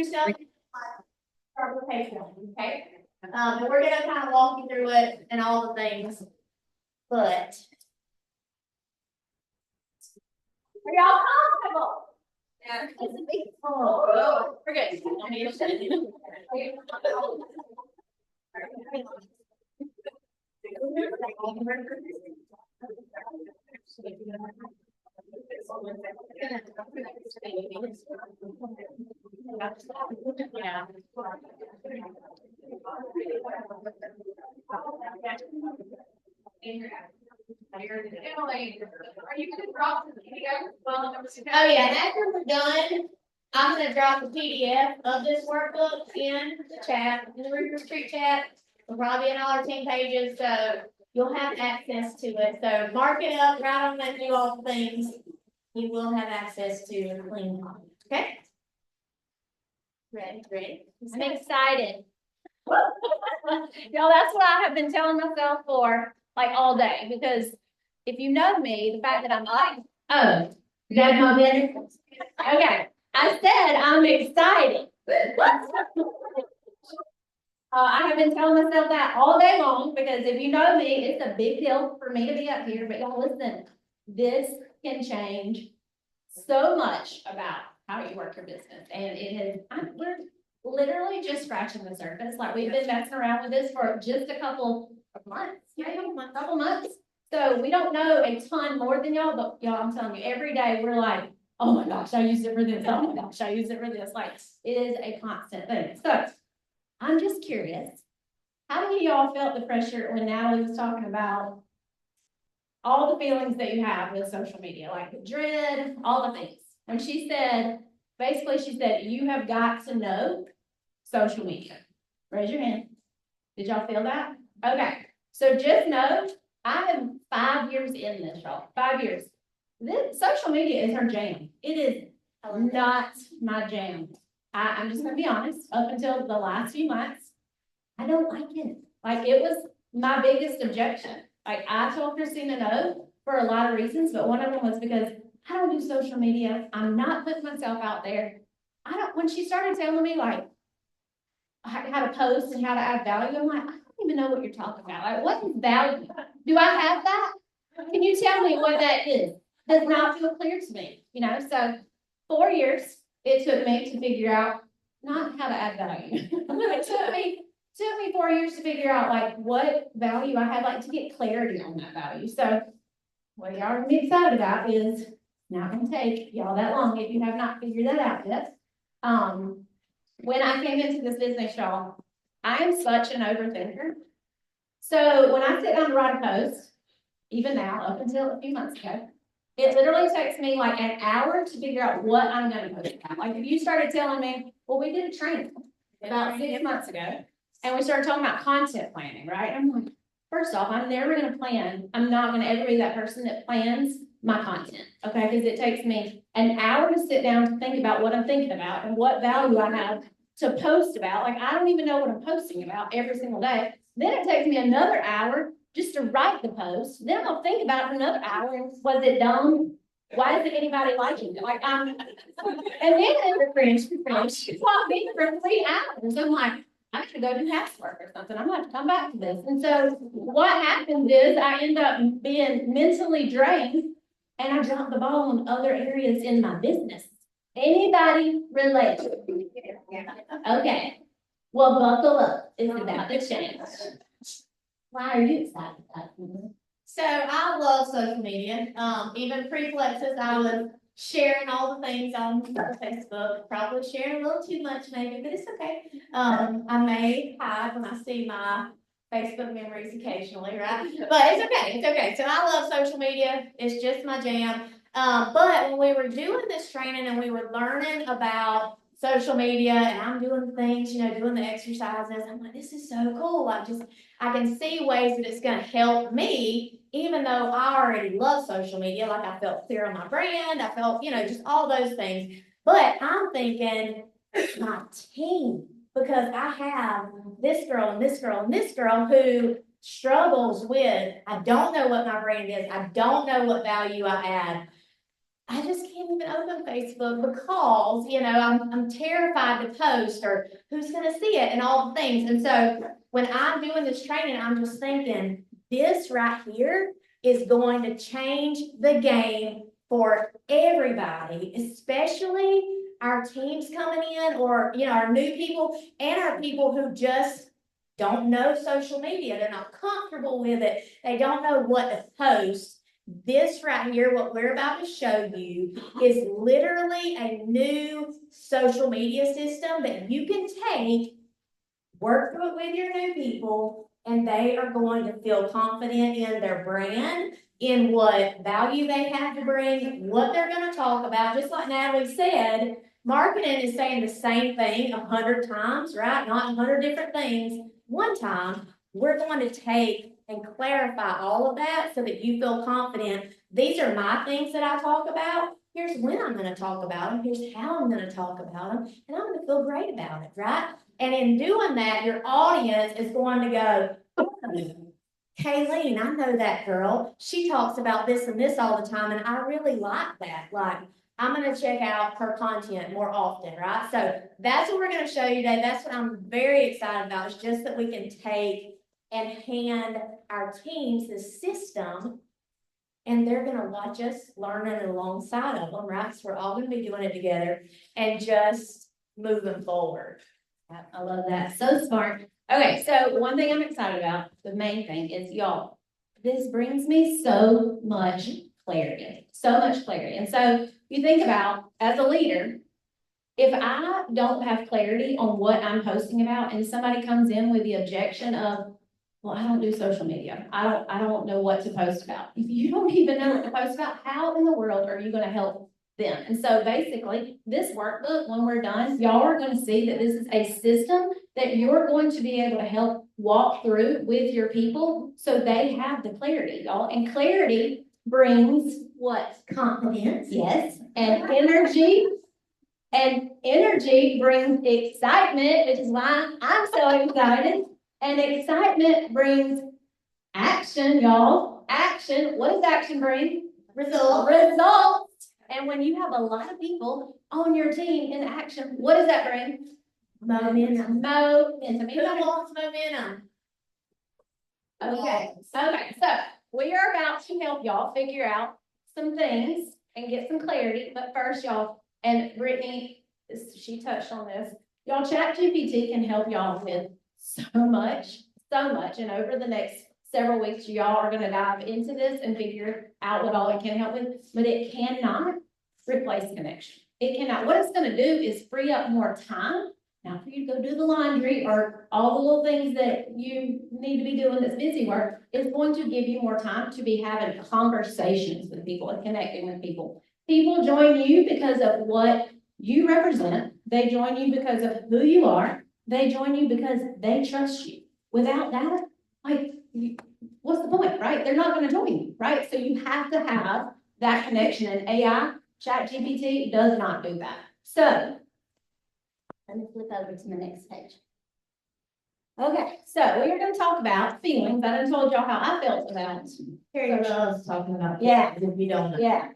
stuff, start with page 1, okay? And we're gonna kind of walk you through it and all the things, but are y'all comfortable? Yeah. Oh, we're good. Don't need to sit. Yeah. Oh yeah, and after we're done, I'm gonna drop the PDF of this workbook in the chat, in the retreat chat. It'll probably be in all our 10 pages, so you'll have access to it. So mark it up, write on that, do all the things. You will have access to a clean copy. Okay? Ready? I'm excited. Y'all, that's what I have been telling myself for like all day, because if you know me, the fact that I'm like, oh, you guys know better? Okay, I said I'm excited. I have been telling myself that all day long, because if you know me, it's a big deal for me to be up here. But y'all listen, this can change so much about how you work your business, and it has. We're literally just scratching the surface. Like, we've been messing around with this for just a couple of months, a couple months. So we don't know a ton more than y'all, but y'all, I'm telling you, every day we're like, oh my gosh, I use it for this. Oh my gosh, I use it for this. Like, it is a constant thing. So I'm just curious, how many of y'all felt the pressure when Natalie was talking about all the feelings that you have with social media, like the dread, all the things? When she said, basically she said, you have got to know social media. Raise your hand. Did y'all feel that? Okay. So just know, I am 5 years in this, y'all. 5 years. This social media is her jam. It is not my jam. I'm just gonna be honest, up until the last few months, I don't like it. Like, it was my biggest objection. Like, I told Christina no for a lot of reasons, but one of them was because I don't do social media. I'm not putting myself out there. When she started telling me like how to post and how to add value, I'm like, I don't even know what you're talking about. Like, what is value? Do I have that? Can you tell me what that is? Does not feel clear to me, you know? So 4 years it took me to figure out not how to add value. It took me 4 years to figure out like what value I had, like to get clarity on that value. So what y'all are gonna be excited about is not gonna take y'all that long if you have not figured that out yet. When I came into this business, y'all, I am such an overthinker. So when I sit down to write a post, even now, up until a few months ago, it literally takes me like an hour to figure out what I'm going to post about. Like, if you started telling me, well, we did a training about 6 months ago, and we started talking about content planning, right? I'm like, first off, I'm never going to plan. I'm not going to ever be that person that plans my content, okay? Because it takes me an hour to sit down to think about what I'm thinking about and what value I have to post about. Like, I don't even know what I'm posting about every single day. Then it takes me another hour just to write the post. Then I'll think about it for another hour. And was it dumb? Why isn't anybody liking it? Like, and then swap me for 3 hours. I'm like, I should go do housework or something. I'm gonna have to come back to this. And so what happens is I end up being mentally drained, and I drop the ball in other areas in my business. Anybody relate? Okay. Well, buckle up. It's about to change. Why are you excited about it? So I love social media. Even pre-Plexus, I was sharing all the things on Facebook, probably sharing a little too much maybe, but it's okay. I may hide when I see my Facebook memories occasionally, right? But it's okay. So I love social media. It's just my jam. But when we were doing this training and we were learning about social media and I'm doing things, doing the exercises, I'm like, this is so cool. I can see ways that it's going to help me, even though I already love social media. Like, I felt clear on my brand. I felt, just all those things. But I'm thinking my team, because I have this girl and this girl and this girl who struggles with, I don't know what my brand is. I don't know what value I add. I just can't even open Facebook because, I'm terrified to post or who's gonna see it and all the things. And so when I'm doing this training, I'm just thinking, this right here is going to change the game for everybody, especially our teams coming in or, our new people and our people who just don't know social media. They're not comfortable with it. They don't know what to post. This right here, what we're about to show you, is literally a new social media system that you can take, work through it with your new people, and they are going to feel confident in their brand, in what value they have to bring, what they're going to talk about. Just like Natalie said, marketing is saying the same thing 100 times, right? Not 100 different things one time. We're going to take and clarify all of that so that you feel confident. These are my things that I talk about. Here's when I'm going to talk about them. Here's how I'm going to talk about them. And I'm going to feel great about it, right? And in doing that, your audience is going to go, oh, Kayleen, I know that girl. She talks about this and this all the time, and I really like that. Like, I'm going to check out her content more often, right? So that's what we're going to show you today. That's what I'm very excited about, is just that we can take and hand our teams the system, and they're going to watch us learning alongside of them, right? So we're all going to be doing it together and just moving forward. I love that. So smart. Okay, so one thing I'm excited about, the main thing is y'all, this brings me so much clarity, so much clarity. And so you think about, as a leader, if I don't have clarity on what I'm posting about and somebody comes in with the objection of, well, I don't do social media. I don't know what to post about. If you don't even know what to post about, how in the world are you going to help them? And so basically, this workbook, when we're done, y'all are going to see that this is a system that you're going to be able to help walk through with your people so they have the clarity, y'all. And clarity brings what? Confidence. Yes. And energy. And energy brings excitement, which is why I'm so excited. And excitement brings action, y'all. Action. What does action bring? Results. Results. And when you have a lot of people on your team in action, what does that bring? Momentum. Momentum. Who wants momentum? Okay. Okay. So we are about to help y'all figure out some things and get some clarity. But first, y'all, and Brittany, she touched on this. Y'all, ChatGPT can help y'all with so much. And over the next several weeks, y'all are going to dive into this and figure out what all it can help with. But it cannot replace connection. It cannot. What it's going to do is free up more time. Now, for you to go do the laundry or all the little things that you need to be doing that's busy work, it's going to give you more time to be having conversations with people and connecting with people. People join you because of what you represent. They join you because of who you are. They join you because they trust you. Without that, what's the point, right? They're not going to join you, right? So you have to have that connection, and AI, ChatGPT, does not do that. So let me flip over to the next page. Okay, so we are going to talk about feelings. I done told y'all how I felt about. Terry loves talking about. Yeah. If you don't know. Yeah.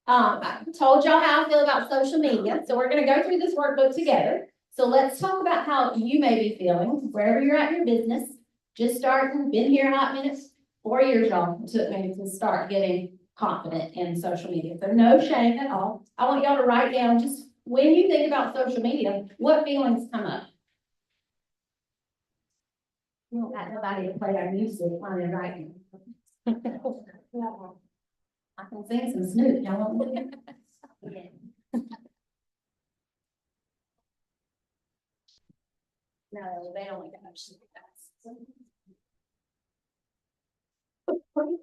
I told y'all how I feel about social media. So we're going to go through this workbook together. So let's talk about how you may be feeling wherever you're at in your business. Just starting, been here a hot minutes, 4 years, y'all, it took me to start getting confident in social media. So no shame at all. I want y'all to write down, just when you think about social media, what feelings come up? We don't got nobody to play our music while they're writing. I can sing some Snoop, y'all want me? No, they only got Snoop. All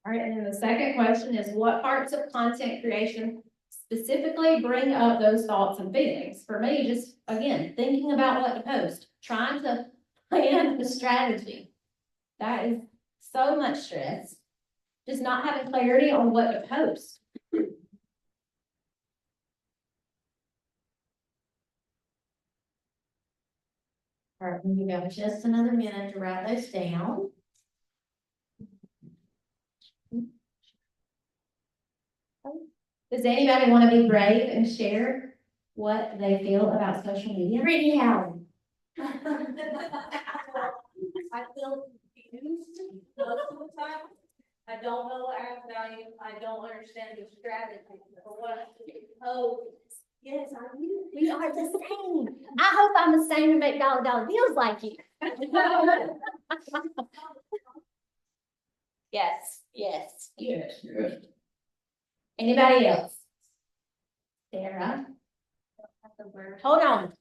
right, and then the second question is, what parts of content creation specifically bring up those thoughts and feelings? For me, just, again, thinking about what to post, trying to plan the strategy. That is so much stress. Just not having clarity on what to post. All right, you got just another minute to write those down. Does anybody want to be brave and share what they feel about social media? Brittany Howard. I feel confused most of the time. I don't know what adds value. I don't understand the strategy for what. Oh, yes, I do. We are the same. I hope I'm the same to make dollar bills like you. Yes, yes. Yes, yes. Anybody else? Sarah? Hold on.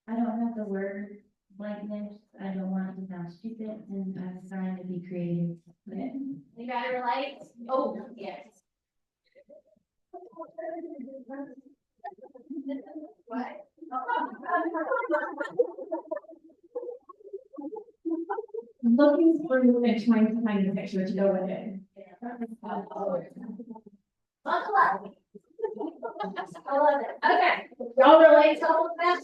I don't have the word blankness, I don't want to sound stupid, and I'm trying to be creative. Anybody relate? Oh, yes. What? Looking through and trying to find a picture to go with it. Buckle up. I love it. Okay. Y'all relate to all of that?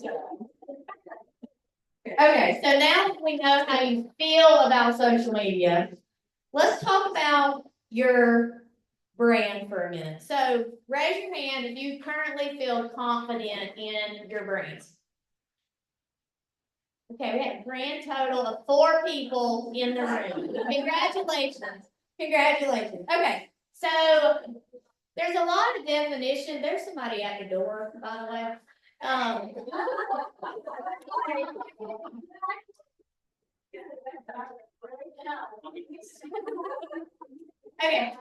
Okay, so now that we know how you feel about social media, let's talk about your brand for a minute. So raise your hand if you currently feel confident in your brand. Okay, we have a grand total of 4 people in the room. Congratulations. Congratulations. Okay, so there's a lot of definition. There's somebody at the door, by the way. Okay.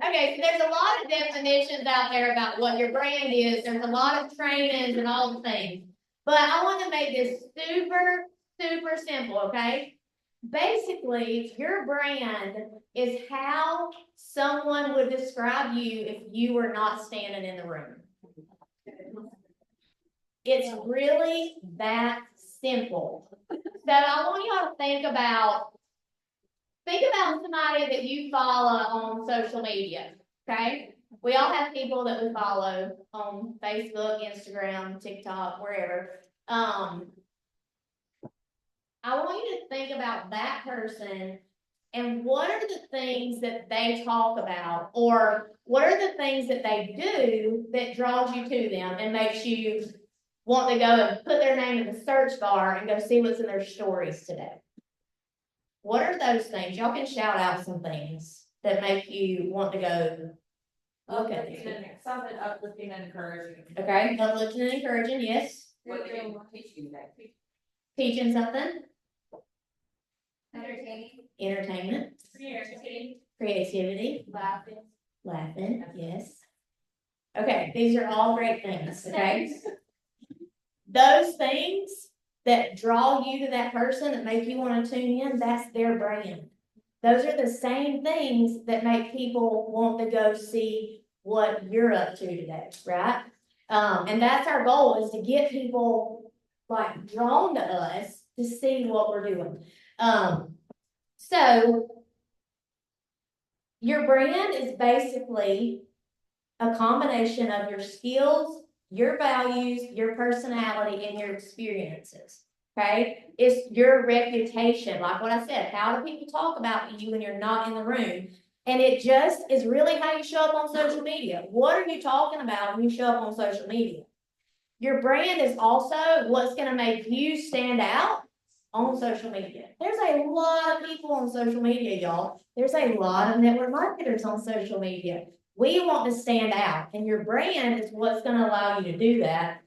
Okay, so there's a lot of definitions out there about what your brand is. There's a lot of trainings and all the things. But I want to make this super, super simple, okay? Basically, your brand is how someone would describe you if you were not standing in the room. It's really that simple. So I want y'all to think about somebody that you follow on social media, okay? We all have people that we follow on Facebook, Instagram, TikTok, wherever. I want you to think about that person and what are the things that they talk about, or what are the things that they do that draws you to them and makes you want to go and put their name in the search bar and go see what's in their stories today. What are those things? Y'all can shout out some things that make you want to go look at it. Something uplifting and encouraging. Okay, uplifting and encouraging, yes. What do they want to teach you today? Teaching something, Entertaining. entertainment, creativity, laughing, yes. Okay, these are all great things, okay? Those things that draw you to that person, that make you want to tune in, that's their brand. Those are the same things that make people want to go see what you're up to today, right? And that's our goal, is to get people like drawn to us to see what we're doing. So your brand is basically a combination of your skills, your values, your personality, and your experiences. Okay? It's your reputation. Like what I said, how do people talk about you when you're not in the room? And it just is really how you show up on social media. What are you talking about when you show up on social media? Your brand is also what's going to make you stand out on social media. There's a lot of people on social media, y'all. There's a lot of network marketers on social media. We want to stand out, and your brand is what's going to allow you to do that.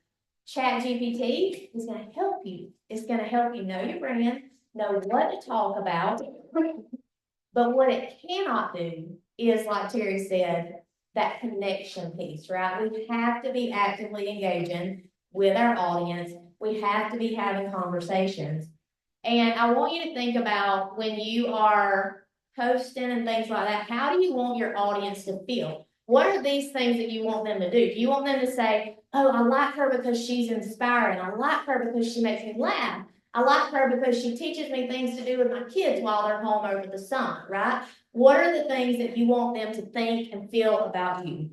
ChatGPT is going to help you. It's going to help you know your brand, know what to talk about. But what it cannot do is, like Terry said, that connection piece, right? We have to be actively engaging with our audience. We have to be having conversations. And I want you to think about when you are posting and things like that, how do you want your audience to feel? What are these things that you want them to do? Do you want them to say, oh, I like her because she's inspiring. I like her because she makes me laugh. I like her because she teaches me things to do with my kids while they're home over the summer, right? What are the things that you want them to think and feel about you?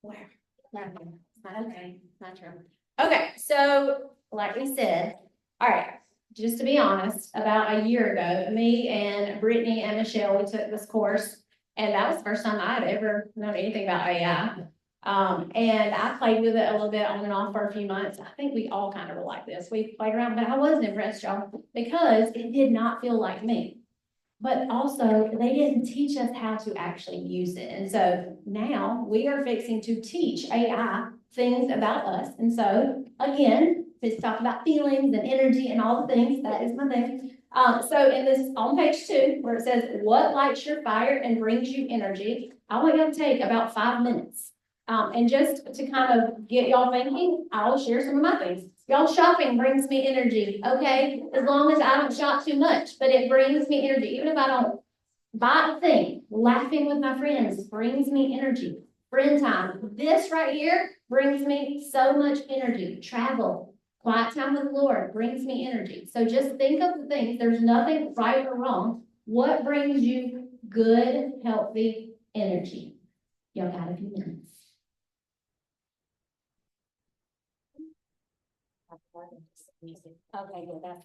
Where? Okay, not true. Okay, so like we said, all right, just to be honest, about a year ago, me and Brittany and Michelle, we took this course. And that was the first time I had ever known anything about AI. And I played with it a little bit on and off for a few months. I think we all kind of were like this. We played around, but I wasn't impressed, y'all, because it did not feel like me. But also, they didn't teach us how to actually use it. And so now we are fixing to teach AI things about us. And so, again, it's talk about feelings and energy and all the things, that is my thing. So in this, on page 2, where it says, what lights your fire and brings you energy, I want you to take about 5 minutes. And just to kind of get y'all thinking, I'll share some of my things. Y'all, shopping brings me energy, okay? As long as I don't shop too much, but it brings me energy. Even if I don't buy a thing, laughing with my friends brings me energy. Friend time, this right here brings me so much energy. Travel, quiet time with the Lord brings me energy. So just think of the things. There's nothing right or wrong. What brings you good, healthy energy? Y'all got a few minutes. Okay, good, that's.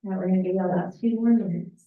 Now we're gonna give y'all about 2 more minutes.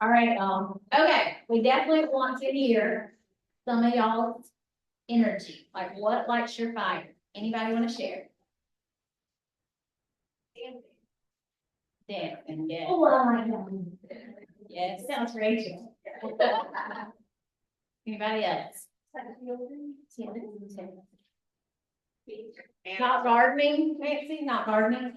All right, okay, we definitely want to hear some of y'all's energy, like what lights your fire? Anybody want to share? Dancing, yes, Oh, I like that. yes. Sounds Rachel. Anybody else? Not gardening, Nancy, not gardening?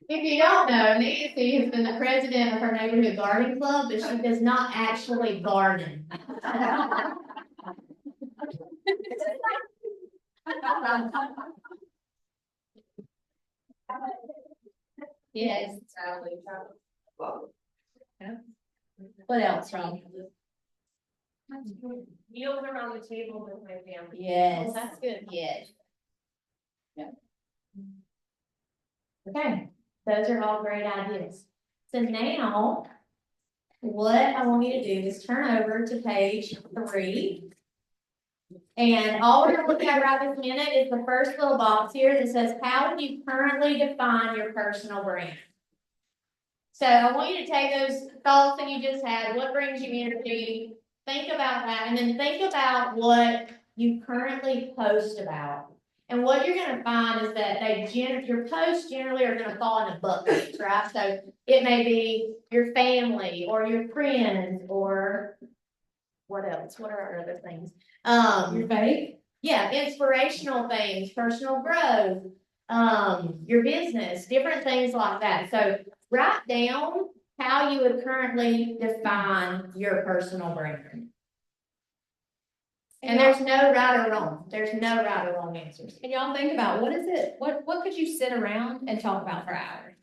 If you don't know, Nancy has been the president of her neighborhood garden club, but she does not actually garden. Yes. What else, Ron? Meals around the table with my family. Yes. That's good. Yes. Okay, those are all great ideas. So now, what I want you to do is turn over to page 3. And all we're gonna look at right this minute is the first little box here that says, how do you currently define your personal brand? So I want you to take those thoughts that you just had, what brings you energy, think about that, and then think about what you currently post about. And what you're gonna find is that your posts generally are gonna fall into buckets, right? So it may be your family or your friends or what else? What are our other things? Your faith? Yeah, inspirational things, personal growth, your business, different things like that. So write down how you would currently define your personal brand. And there's no right or wrong. There's no right or wrong answers. And y'all think about, what is it, what could you sit around and talk about for hours?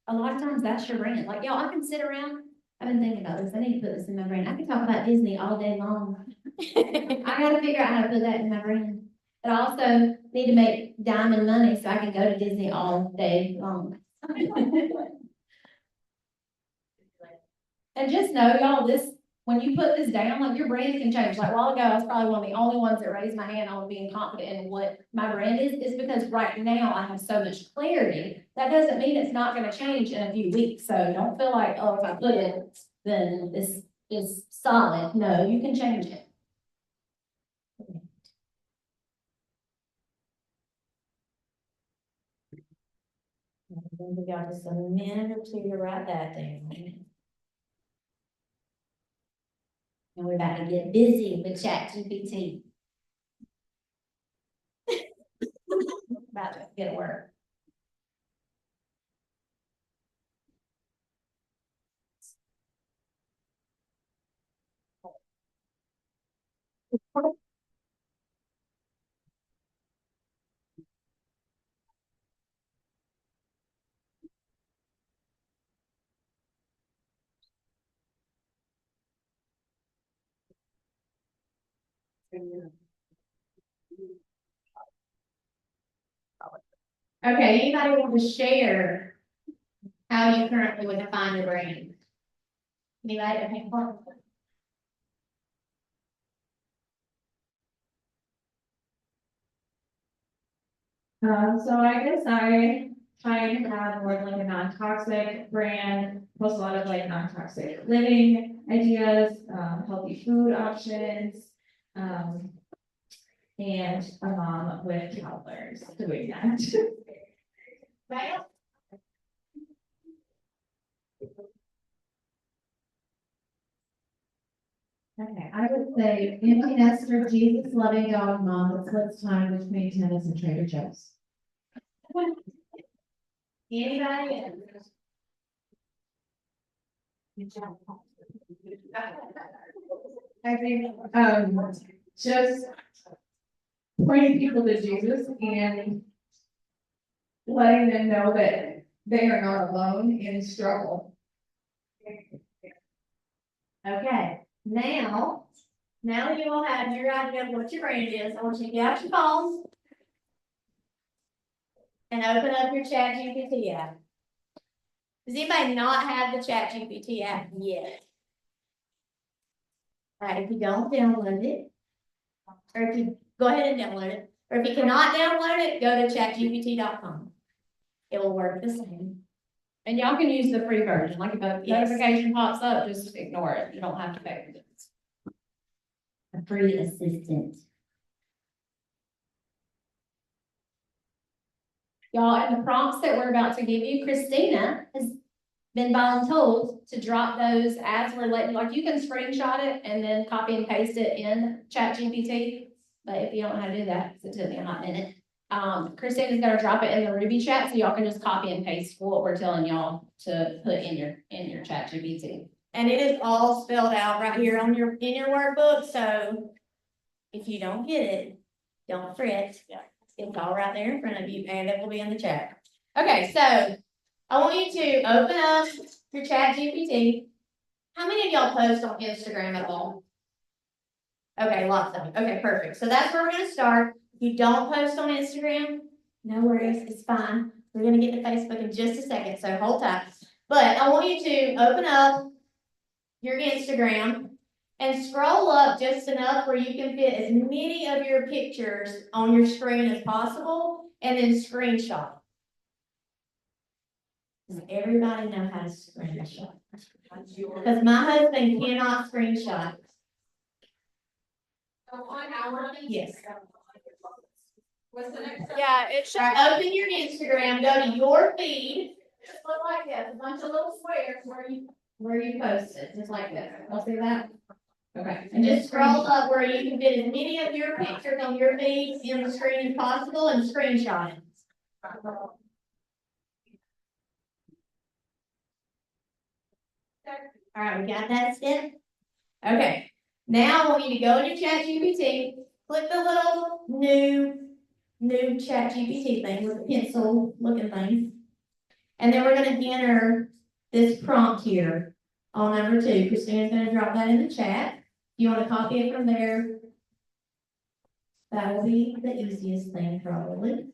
A lot of times that's your brand, like, y'all, I can sit around, I've been thinking about this, I need to put this in my brain, I can talk about Disney all day long. I gotta figure out how to put that in my brain. But I also need to make diamond money so I can go to Disney all day long. And just know, y'all, this, when you put this down, like, your brand can change. Like, a while ago, I was probably one of the only ones that raised my hand on being confident in what my brand is because right now I have so much clarity. That doesn't mean it's not gonna change in a few weeks, so don't feel like, oh, if I put it, then this is solid. No, you can change it. We got just a minute or two to write that down. And we're about to get busy with ChatGPT. About to get to work. Okay, anybody want to share how you currently would define your brand? Anybody? Okay, Clark. So I guess I try to have more of like a non-toxic brand, post a lot of like non-toxic living ideas, healthy food options, and a mom with toddlers doing that. Well, Okay, I would say empty nester, Jesus loving dog mom that splits time between tennis and Trader Joe's. anybody? I think, just pointing people to Jesus and letting them know that they are not alone in struggle. Okay, now you all have your idea of what your brand is. I want you to get out your phones and open up your ChatGPT app. Does anybody not have the ChatGPT app yet? All right, if you don't download it, or if you go ahead and download it, or if you cannot download it, go to chatgpt.com. It will work the same. And y'all can use the free version, like if a Yes. notification pops up, just ignore it, you don't have to pay for this. A free assistant. Y'all, and the prompts that we're about to give you, Christina has been voluntold to drop those as we're letting, like you can screenshot it and then copy and paste it in ChatGPT. But if you don't know how to do that, 'cause it took me a hot minute, Christina's gonna drop it in the Ruby chat, so y'all can just copy and paste what we're telling y'all to put in your ChatGPT. And it is all spelled out right here on in your workbook, so if you don't get it, don't fret. It's all right there in front of you, and it will be in the chat. Okay, so I want you to open up your ChatGPT. How many of y'all post on Instagram at all? Okay, lots of you. Okay, perfect. So that's where we're gonna start. If you don't post on Instagram, no worries, it's fine. We're gonna get to Facebook in just a second, so hold tight. But I want you to open up your Instagram and scroll up just enough where you can fit as many of your pictures on your screen as possible, and then screenshot. Does everybody know how to screenshot? Because my husband cannot screenshot. Yes. What's the next? Yeah, it should. All right, open your Instagram, go to your feed, Just look like this, a bunch of little squares where you posted, just like this. Y'all see that? Okay. And just scroll up where you can fit as many of your pictures on your feed in the screen as possible and screenshot it. All right, we got that step? Okay, now I want you to go into ChatGPT, click the little new ChatGPT thing with the pencil looking thing. And then we're gonna enter this prompt here on number 2. Christina's gonna drop that in the chat. You wanna copy it from there? That will be the easiest thing probably.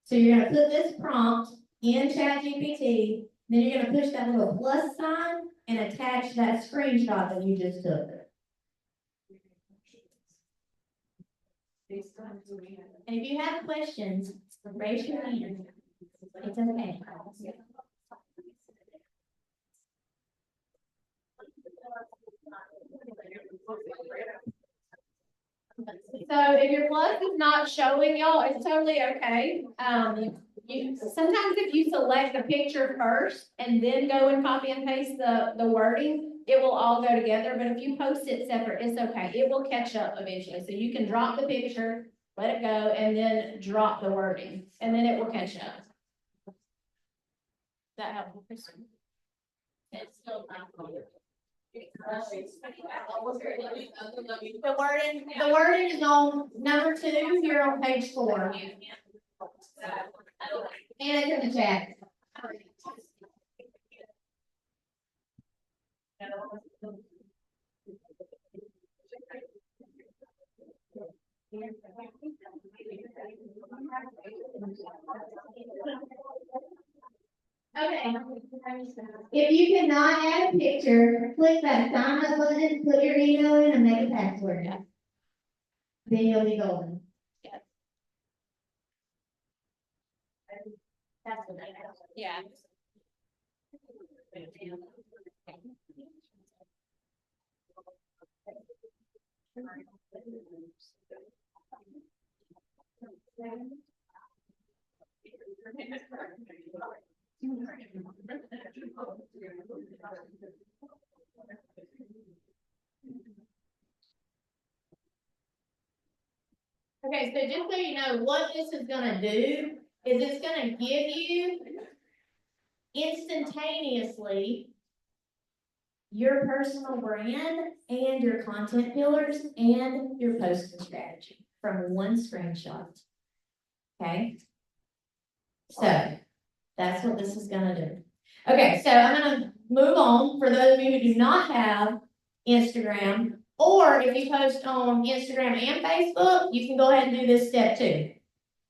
So you're gonna put this prompt in ChatGPT, then you're gonna push that little plus sign and attach that screenshot that you just took. And if you have questions, raise your hand. It's okay. So if your plus is not showing y'all, it's totally okay. Sometimes if you select the picture first and then go and copy and paste the wording, it will all go together, but if you post it separate, it's okay. It will catch up eventually. So you can drop the picture, let it go, and then drop the wording, and then it will catch up. That helpful, Kristen? It's still not. The wording is on number 2 here on page 4. And it's in the chat. Okay. If you cannot add a picture, click that sign up button, put your email in and make a password. Then you'll be golden. That's what I know. Yeah. Okay, so just so you know, what this is gonna do is it's gonna give you instantaneously your personal brand and your content pillars and your posting strategy from one screenshot. Okay? So that's what this is gonna do. Okay, so I'm gonna move on for those of you who do not have Instagram, or if you post on Instagram and Facebook, you can go ahead and do this step too.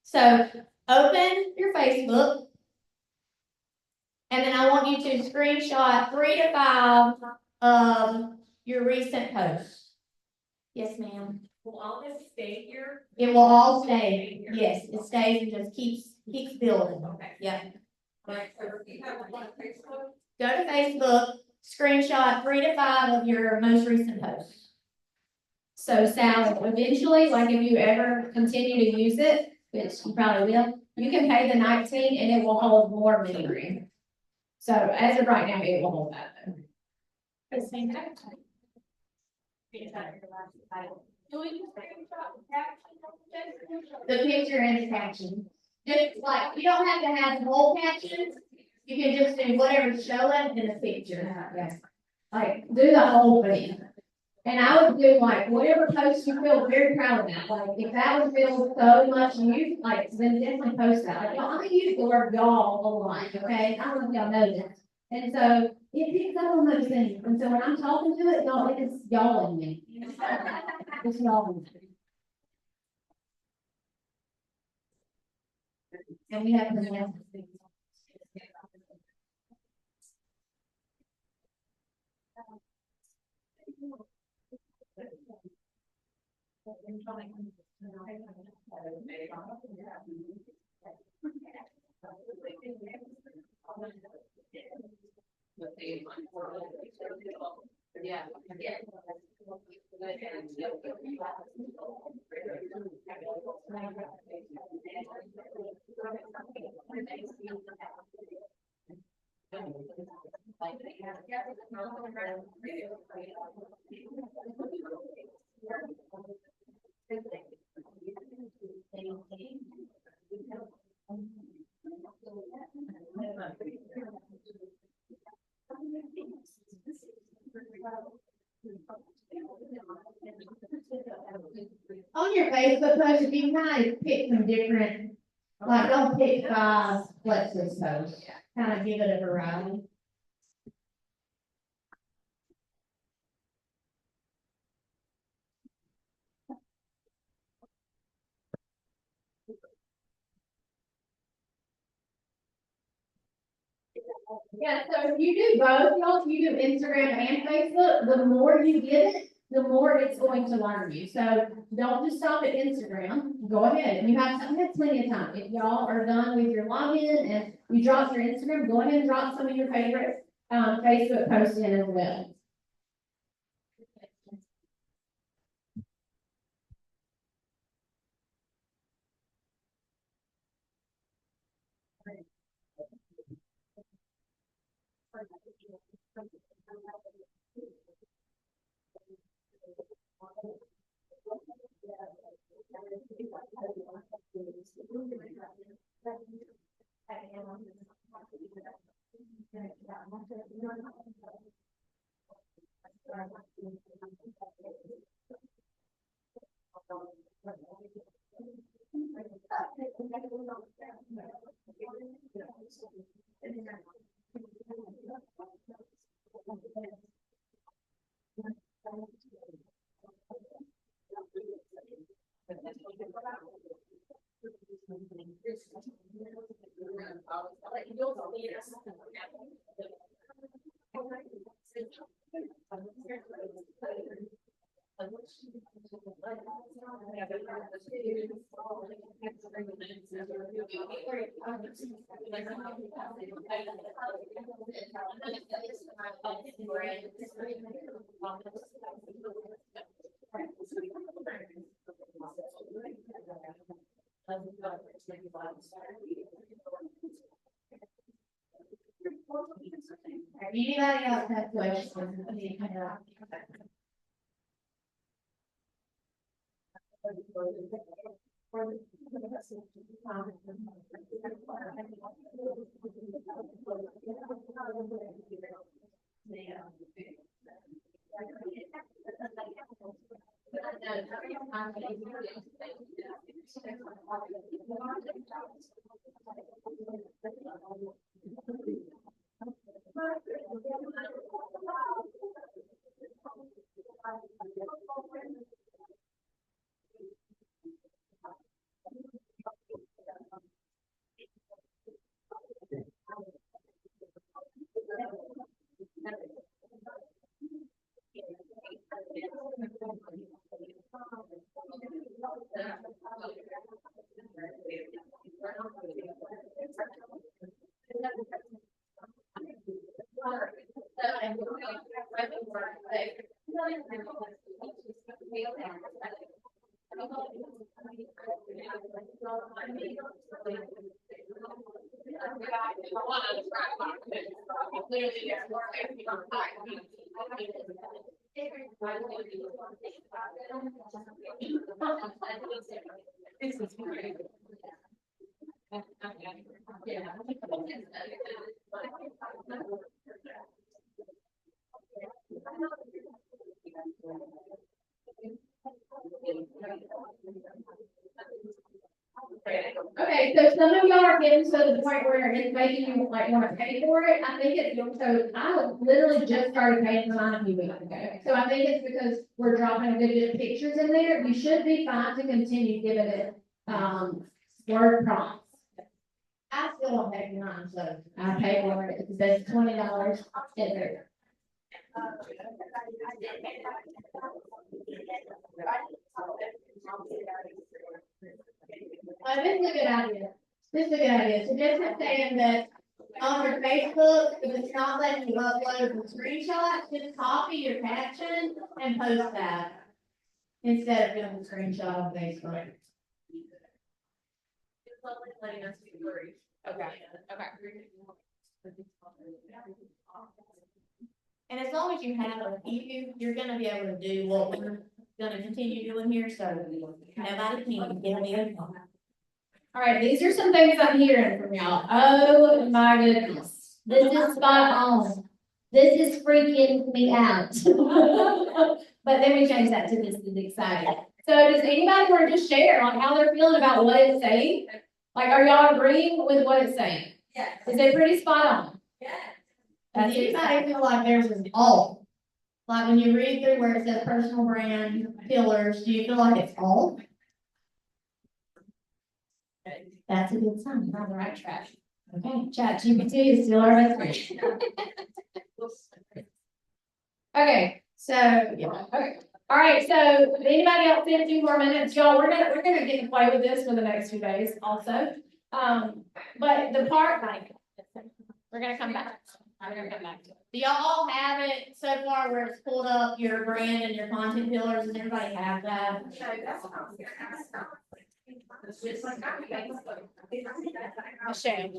So open your Facebook, and then I want you to screenshot 3 to 5 of your recent posts. Yes, ma'am. Will all this stay here? It will all stay. Yes, it stays and just keeps building. Okay. Yeah. You have one on Facebook? Go to Facebook, screenshot 3 to 5 of your most recent posts. So Sally, eventually, like if you ever continue to use it, which you probably will, you can pay the 19 and it will hold more memory. So as of right now, it will hold that though. The same time. Do we just screenshot the caption on Facebook? The picture and the caption. Just like, you don't have to have the whole captions, you can just do whatever's showing in the picture. Like, do the whole thing. And I would do like whatever post you feel very proud of that. Like, if that would feel so much use, like, then definitely post that. Like, I'm gonna use the word y'all a lot, okay? I don't know if y'all know this. And so it picks up on those things. And so when I'm talking to it, y'all, it's y'all in me. It's y'all in me. And we have the. Yeah. On your Facebook post, if you kind of pick some different, like, don't pick 5 Lexus posts, kind of give it a variety. Yeah, so if you do both, y'all, if you do Instagram and Facebook, the more you give it, the more it's going to learn you. So don't just stop at Instagram. Go ahead. If you have something, that's plenty of time. If y'all are done with your login and you drop your Instagram, go ahead and drop some of your favorite Facebook posts in as well. Anybody else have questions? Okay, so some of y'all are getting to the point where it's making you like want to pay for it. I think it's, so I literally just started paying for mine a few weeks ago. So I think it's because we're dropping good pictures in there. You should be fine to continue giving it, word prompts. I still don't pay for mine, so. I pay for it. It says $20 in there. This is a good idea. This is a good idea. So just saying that on your Facebook, if it's not letting you upload the screenshots, just copy your caption and post that. Instead of doing the screenshot on Facebook. It's only letting us be free. Okay. And as long as you have a few, you're gonna be able to do what we're gonna continue doing here, so nobody can get me a phone. All right, these are some things I'm hearing from y'all. Oh my goodness. This is spot on. This is freaking me out. But then we changed that to this is exciting. So does anybody want to just share on how they're feeling about what it's saying? Like, are y'all agreeing with what it's saying? Yes. Is it pretty spot on? Yes. Does anybody feel like there's an alt? Like when you read through where it says personal brand pillars, do you feel like it's alt? That's a good sign. We're on the right track. Okay, ChatGPT is still our best friend. Okay, so, yeah, okay. All right, so anybody else in 2 more minutes, y'all, we're gonna get to play with this for the next few days also. But the part, like, we're gonna come back. I'm gonna come back to it. Do y'all all have it so far where it's pulled up your brand and your content pillars? Does everybody have that? Michelle.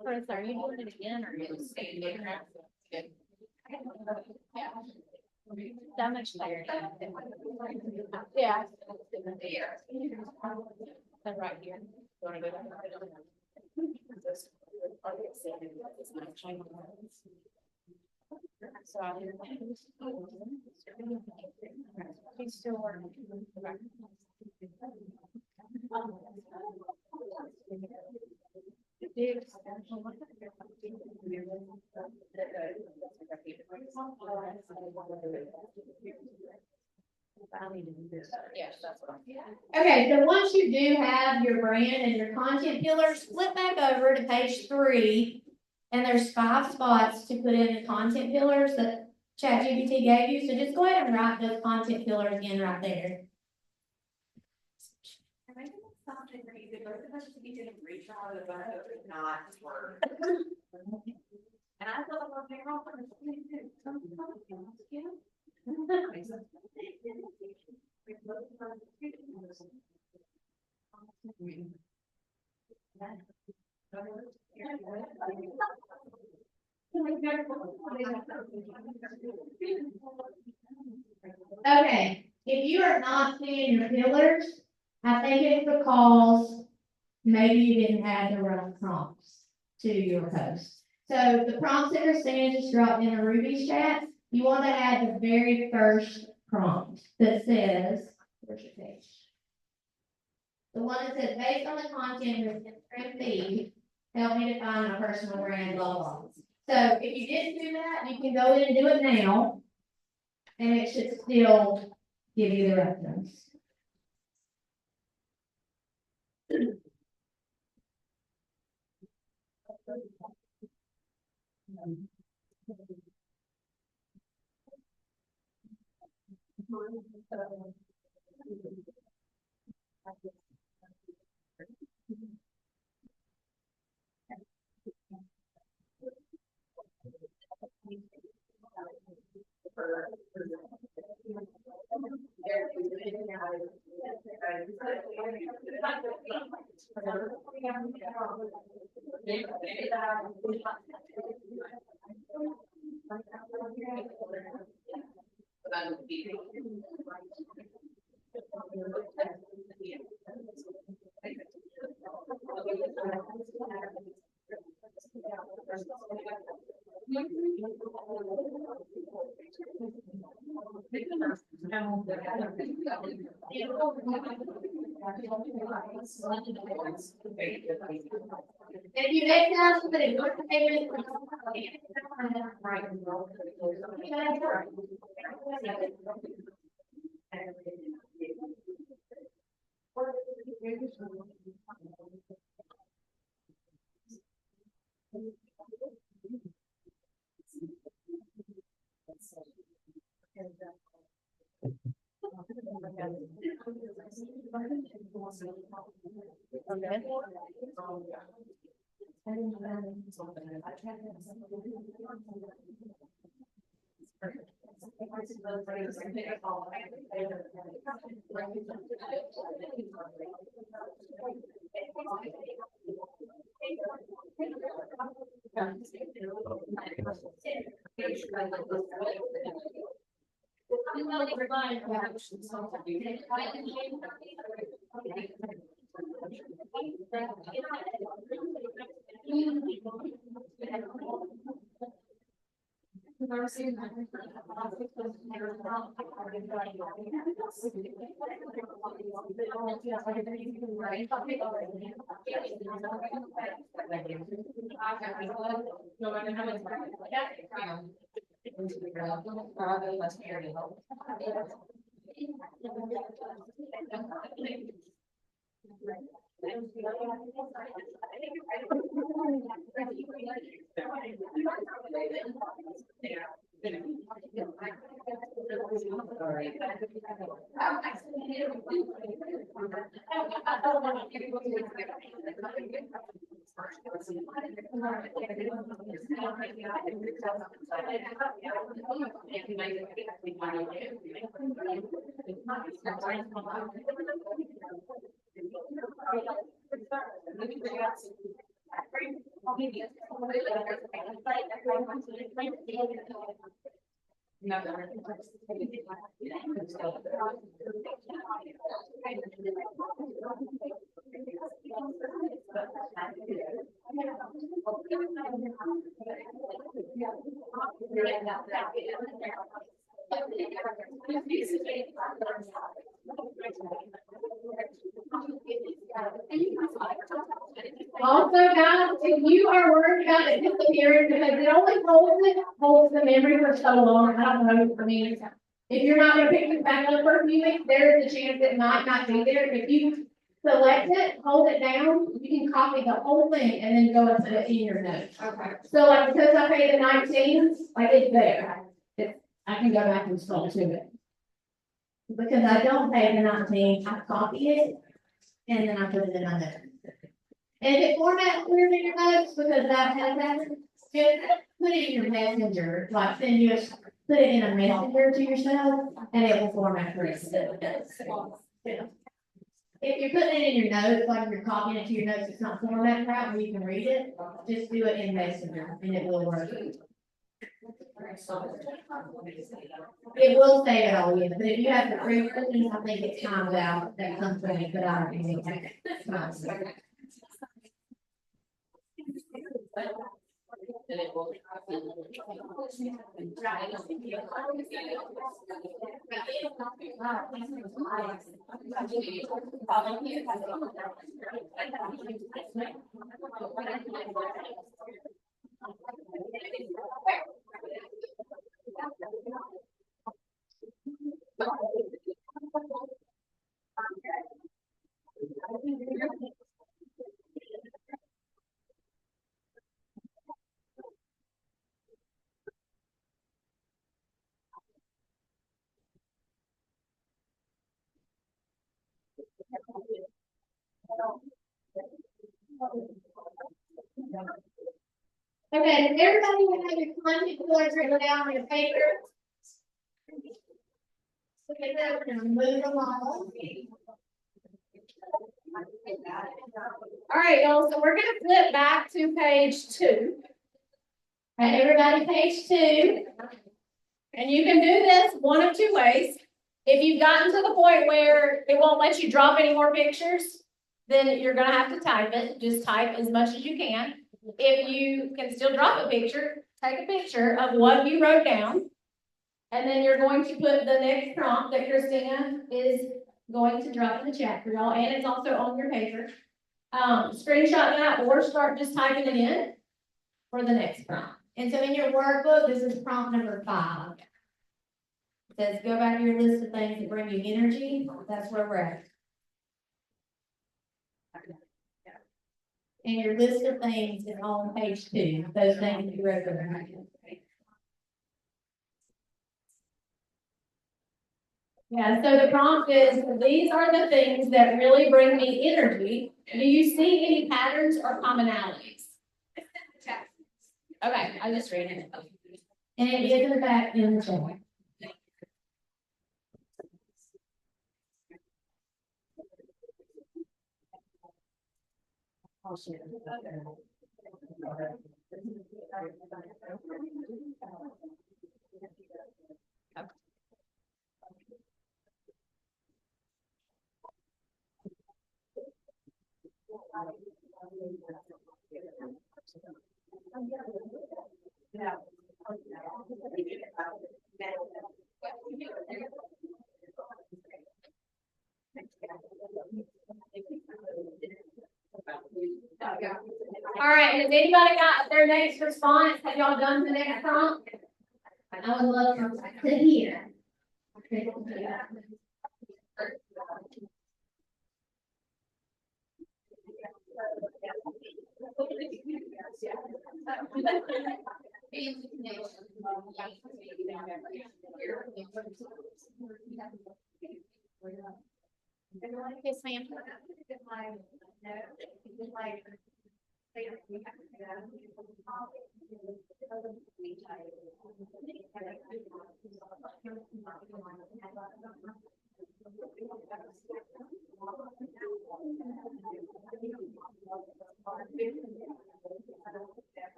Chris, are you doing it again or just staying there? Yeah. That much clarity. Yeah. And right here. So he's still working. Yes, that's what. Okay, so once you do have your brand and your content pillars, flip back over to page 3. And there's 5 spots to put in the content pillars that ChatGPT gave you. So just go ahead and write those content pillars in right there. Something crazy, but it's just you didn't reach out of the boat, not work. And I thought about being wrong for the same thing. Okay, if you are not seeing your pillars, I think it's because maybe you didn't add the right prompts to your post. So the prompts that Christina just dropped in the Ruby chat, you want to add the very first prompt that says, where's your page? The one that says, based on the content of the Instagram feed, help me define my personal brand, blah, blah. So if you didn't do that, you can go in and do it now, and it should still give you the reference. If you make that, put it your favorite. Also, guys, if you are worried about it disappearing, because it only holds the memory for so long, I don't know, for me. If you're not gonna pick it back up for a few weeks, there's a chance it might not be there. If you select it, hold it down, you can copy the whole thing and then go and put it in your notes. Okay. So like, because I paid the 19, like it's there. I can go back and scroll to it. Because I don't pay the 19, I copy it, and then I put it in my notes. And if it formats clearly in your notes, because that has happened, just put it in your messenger, like send you put it in a messenger to yourself, and it will format correctly. Yeah. If you're putting it in your notes, like you're copying it to your notes, it's not formatted right where you can read it, just do it in messenger, and it will work. It will save it all in, but if you have the free version, I think it's timed out, that comes from it, but I don't think it's Okay, does everybody have your content pillars written down on your paper? Okay, so we're gonna move along. All right, y'all, so we're gonna flip back to page 2. And everybody, page 2. And you can do this one of 2 ways. If you've gotten to the point where it won't let you drop any more pictures, then you're gonna have to type it. Just type as much as you can. If you can still drop a picture, take a picture of what you wrote down. And then you're going to put the next prompt that Christina is going to drop in the chat for y'all, and it's also on your paper. Screenshot that or start just typing it in for the next prompt. And so in your workbook, this is prompt number 5. It says, go back to your list of things that bring you energy. That's where we're at. And your list of things is on page 2, those things that you wrote there. Yeah, so the prompt is, these are the things that really bring me energy. Do you see any patterns or commonalities? Okay, I just read it. And it is in the back in the chat. All right, has anybody got their next response? Have y'all done the next prompt? I would love to hear. Yes, ma'am.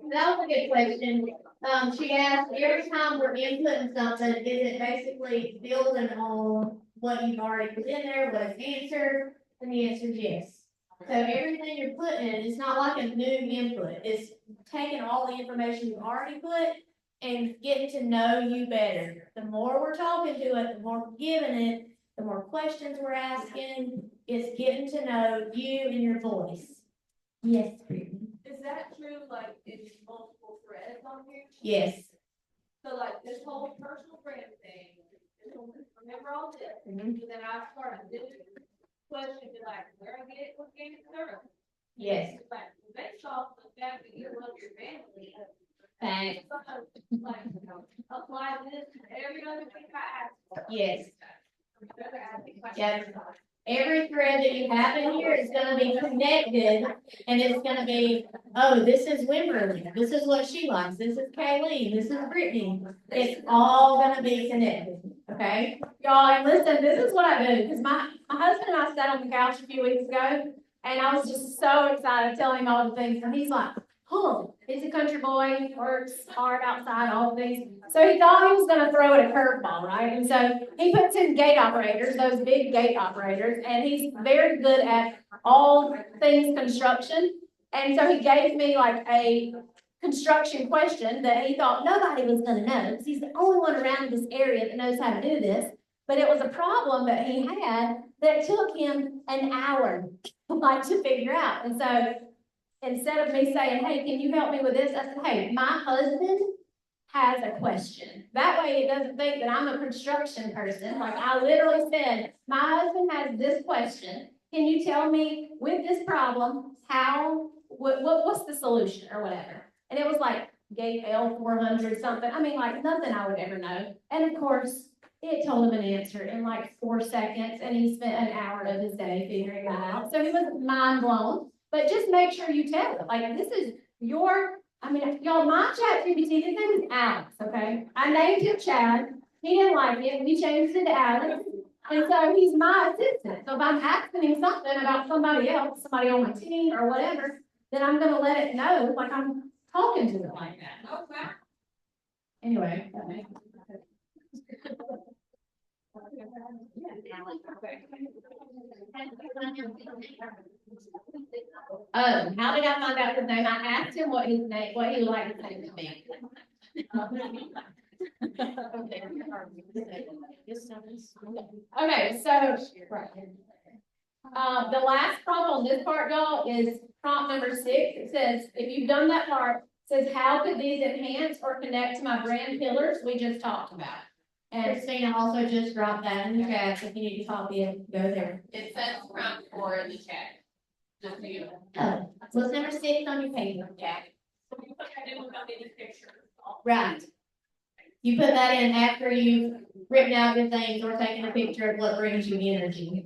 That was a good question. She asked, every time we're inputting something, is it basically building on what you've already put in there, what is answered? And the answer is yes. So everything you're putting in, it's not like a new input. It's taking all the information you've already put and getting to know you better. The more we're talking to it, the more we're giving it, the more questions we're asking. It's getting to know you and your voice. Yes, Brittany. Is that true, like, in multiple threads on here? Yes. So like, this whole personal brand thing, remember all this, and then I started this question, be like, where I get it, what game is thorough? Yes. Like, based off the fact that you love your family. Thanks. Like, apply this to every other thing I ask. Yes. Yep. Every thread that you have in here is gonna be connected, and it's gonna be, oh, this is Wimberly, this is what she likes, this is Kayleen, this is Brittany. It's all gonna be connected, okay? Y'all, and listen, this is what I do, because my husband and I sat on the couch a few weeks ago, and I was just so excited telling him all the things, and he's like, huh, is it a country boy, works hard outside, all things. So he thought he was gonna throw it a curveball, right? And so he puts in gate operators, those big gate operators, and he's very good at all things construction. And so he gave me like a construction question that he thought nobody was gonna know, because he's the only one around in this area that knows how to do this. But it was a problem that he had that took him an hour, like, to figure out. And so instead of me saying, hey, can you help me with this? I said, hey, my husband has a question. That way it doesn't think that I'm a construction person. Like, I literally said, my husband has this question. Can you tell me with this problem, what's the solution or whatever? And it was like gate L400 something. I mean, like nothing I would ever know. And of course, it told him an answer in like 4 seconds, and he spent an hour of his day figuring that out. So he was mind blown. But just make sure you tell it. Like, this is your, I mean, y'all, my ChatGPT, his name is Alex, okay? I named him Chad. He didn't like it. We changed it to Alex. And so he's my assistant. So if I'm asking him something about somebody else, somebody on my team or whatever, then I'm gonna let it know, like I'm talking to it like that. Okay. Anyway, that makes Oh, how did I find out his name? I asked him what his name, what he would like to say to me. Okay, so, the last prompt on this part, y'all, is prompt number 6. It says, if you've done that part, it says, how could these enhance or connect to my brand pillars we just talked about? And Christina also just dropped that in the chat, if you need to copy it, go there. It says prompt 4 in the chat. Just so you know. Oh, so it's number 6 on your paper. Yeah. So you put that in without any pictures. Right. You put that in after you've written out your things or taken a picture of what brings you energy.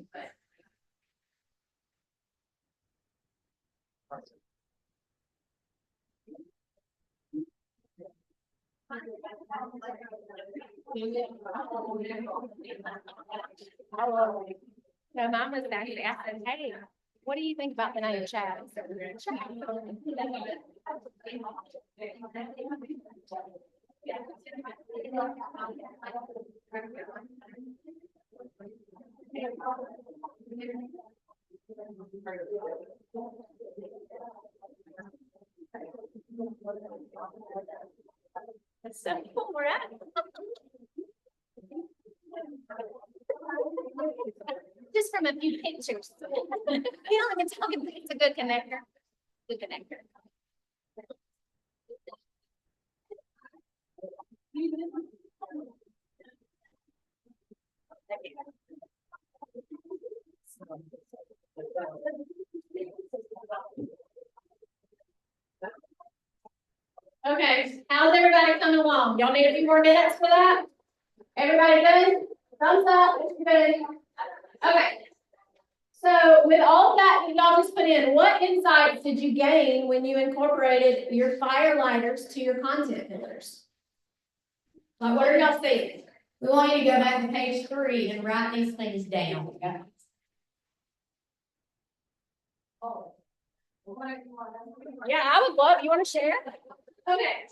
no, mine was actually asking, hey, what do you think about the name Chad? That's so cool, we're at. Just from a few pictures. You know, it's a good connector. Good connector. Okay, how's everybody coming along? Y'all need a few more minutes for that? Everybody good? Thumbs up, everybody. Okay. So with all that y'all just put in, what insights did you gain when you incorporated your firelighters to your content pillars? Like, what are y'all seeing? We want you to go back to page 3 and write these things down. Yeah, I would love, you want to share? Okay.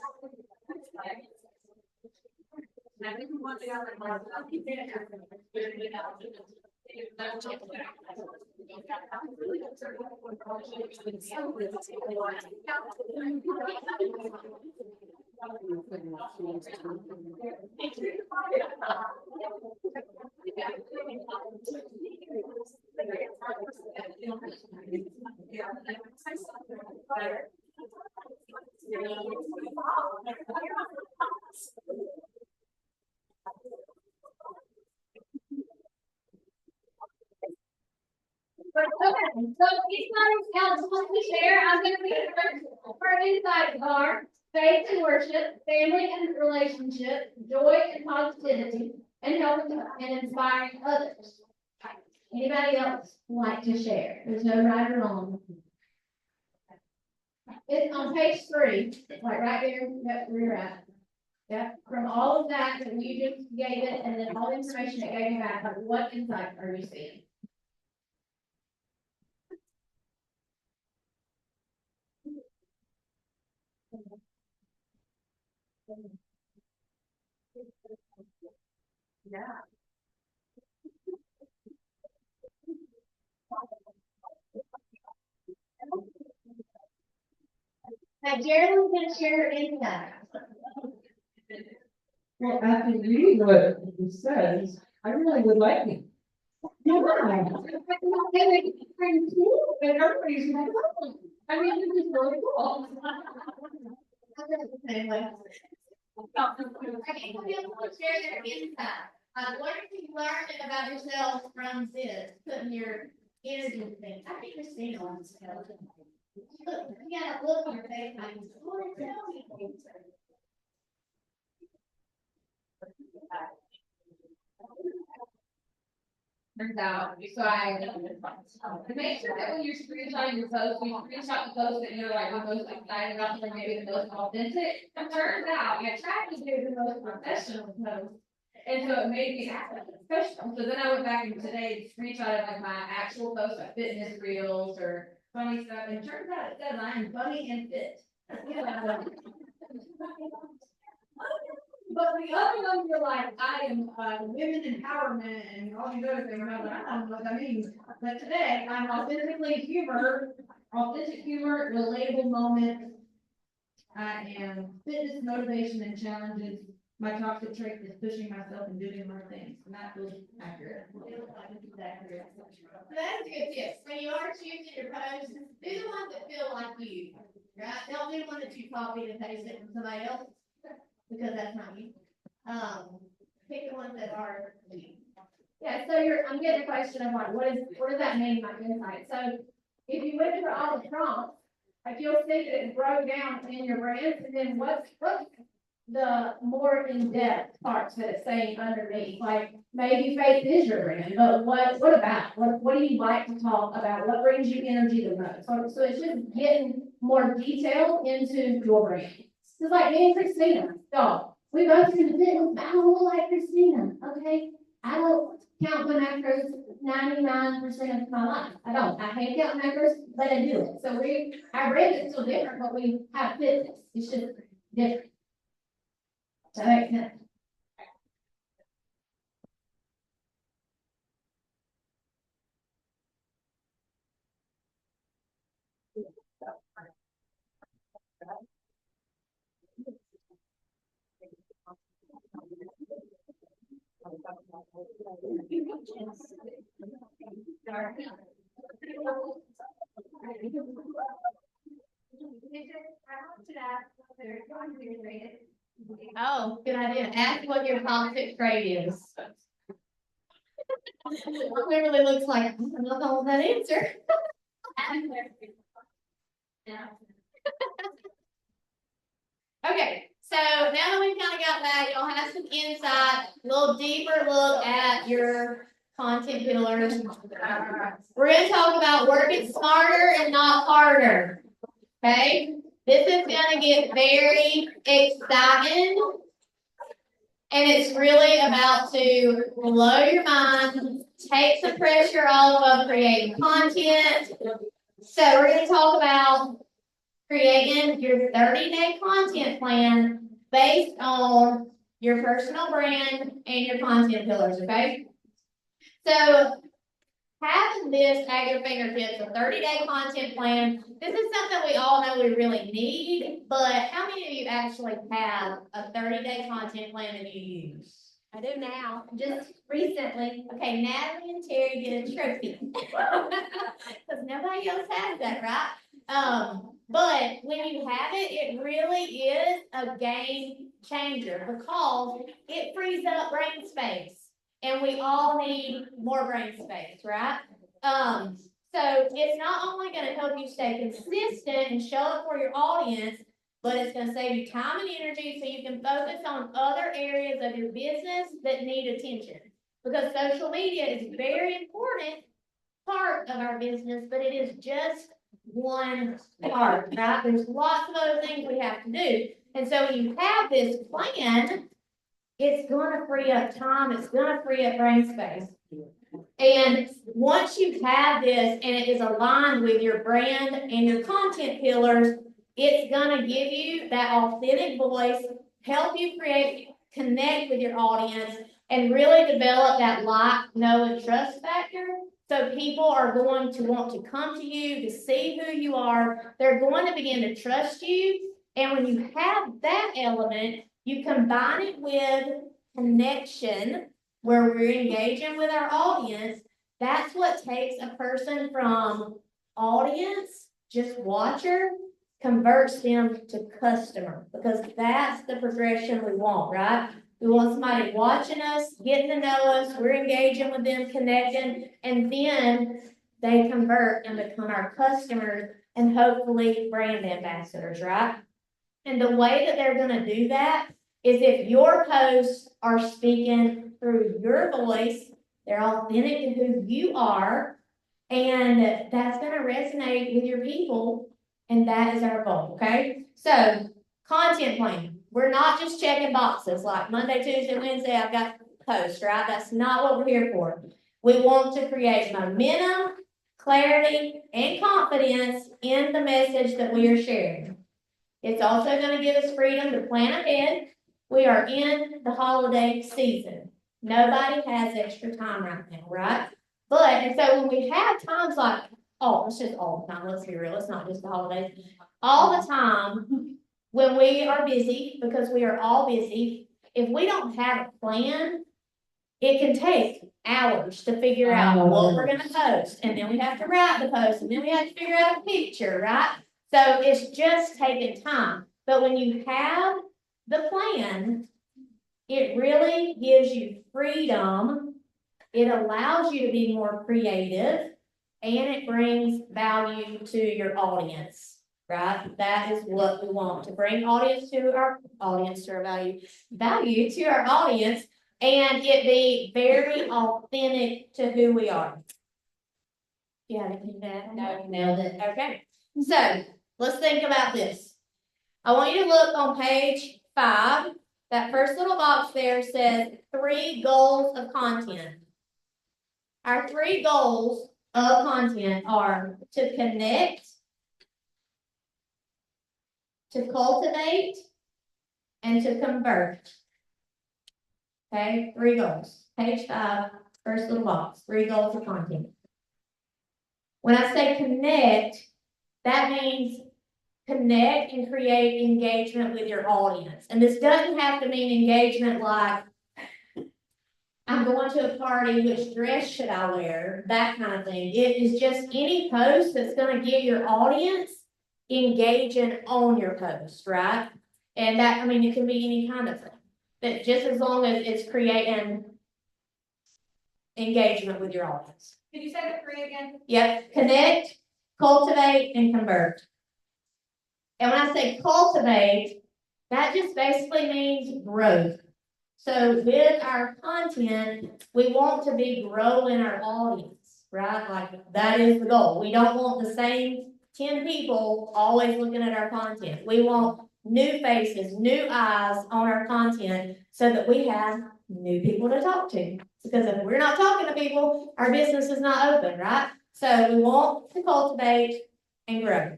Okay, so each one else wants to share. I'm going to be her insights are faith and worship, family and relationship, joy and positivity, and helping and inspiring others. Anybody else like to share? There's no right or wrong. It's on page 3, like right there, that's where you're at. Yep, from all of that you just gave it, and then all the information it gave you back, like what insight are you seeing? Now Geraldine's gonna share her insight. Well, after reading what he says, I really would like it. Yeah. And everybody's like, "Oh, I mean, this is really cool." Anyway. Okay, who else wants to share their insight? What have you learned about yourself from this, putting your energy thing? I think Christina wants to tell. Look, you got a look on your face, like, what is that? Turns out, so to make sure that when you're screenshotting your post, you screenshot the post that you're like the most excited about, like maybe the most authentic. It turns out I tried to do the most professional post. And so it made me act like a professional. So then I went back and today screenshotted like my actual post, like fitness reels or funny stuff. And it turns out it says I am funny and fit. But the other ones were like, I am women empowerment and all these other things. And I was like, I don't know what that means. But today, I'm authentic humor, relatable moments. I am fitness, motivation, and challenges. My toxic trait is pushing myself and doing more things. And that feels accurate. So that's a good tip. When you are choosing your posts, do the ones that feel like you, right? Don't do one that you copied and pasted from somebody else, because that's not you. Pick the ones that are you. Yeah, so I'm getting a question of like, what does that mean, my insight? So if you went through all the prompts, like you'll see that it broke down in your brands, and then what's the more in-depth parts that it's saying underneath, like maybe faith is your brand, but what about? What do you like to talk about? What brings you energy the most? So it's just getting more detail into your brand. Just like me and Christina, so we both do the fitness, but I don't look like Christina, okay? I don't count my macros 99% of my life. I don't. I hate counting macros, but I do it. So our brand is still different, but we have fitness. It's just different. Does that make sense? Oh, good idea. Ask what your toxic trait is. It really looks like, I'm not calling that answer. Okay, so now that we've kind of got that, you'll have some insight, a little deeper look at your content pillars. We're going to talk about working smarter and not harder. Okay, this is going to get very exciting. And it's really about to blow your mind, take the pressure off of creating content. So we're going to talk about creating your 30-day content plan based on your personal brand and your content pillars, okay? So having this at your fingertips, a 30-day content plan, this is something we all know we really need, but how many of you actually have a 30-day content plan that you use? I do now, just recently. Okay, Natalie and Terry get a trophy. Because nobody else has that, right? But when you have it, it really is a game changer because it frees up brain space. And we all need more brain space, right? So it's not only going to help you stay consistent and show up for your audience, but it's going to save you time and energy so you can focus on other areas of your business that need attention. Because social media is a very important part of our business, but it is just one part, right? There's lots of other things we have to do. And so when you have this plan, it's going to free up time. It's going to free up brain space. And once you have this and it is aligned with your brand and your content pillars, it's going to give you that authentic voice help you connect with your audience and really develop that like, know, and trust factor. So people are going to want to come to you to see who you are. They're going to begin to trust you. And when you have that element, you combine it with connection, where we're engaging with our audience. That's what takes a person from audience, just watcher, converts them to customer, because that's the progression we want, right? We want somebody watching us, getting to know us, we're engaging with them, connecting, and then they convert and become our customers and hopefully brand ambassadors, right? And the way that they're gonna do that is if your posts are speaking through your voice, they're authentic to who you are, and that's gonna resonate with your people, and that is our goal, okay? So, content plan. We're not just checking boxes like Monday, Tuesday, Wednesday, I've got posts, right? That's not what we're here for. We want to create momentum, clarity, and confidence in the message that we are sharing. It's also gonna give us freedom to plan ahead. We are in the holiday season. Nobody has extra time right now, right? But, and so when we have times like, oh, it's just all the time, let's be real, it's not just the holidays. All the time, when we are busy, because we are all busy, if we don't have a plan, it can take hours to figure out what we're gonna post, and then we have to write the post, and then we have to figure out a picture, right? So it's just taking time, but when you have the plan, it really gives you freedom. It allows you to be more creative, and it brings value to your audience, right? That is what we want, to bring value to our audience, and it be very authentic to who we are. You have anything to add? No, you nailed it. Okay, so let's think about this. I want you to look on page 5. That first little box there says 3 goals of content. Our 3 goals of content are to connect, to cultivate, and to convert. Okay, 3 goals. Page 5, first little box, 3 goals of content. When I say connect, that means connect and create engagement with your audience. And this doesn't have to mean engagement like, I'm going to a party, which dress should I wear? That kind of thing. It is just any post that's gonna get your audience engaging on your post, right? And that, I mean, it can be any kind of thing. But just as long as it's creating engagement with your audience. Could you say the 3 again? Yep, connect, cultivate, and convert. And when I say cultivate, that just basically means growth. So with our content, we want to be growing our audience, right? Like that is the goal. We don't want the same 10 people always looking at our content. We want new faces, new eyes on our content so that we have new people to talk to. Because if we're not talking to people, our business is not open, right? So we want to cultivate and grow.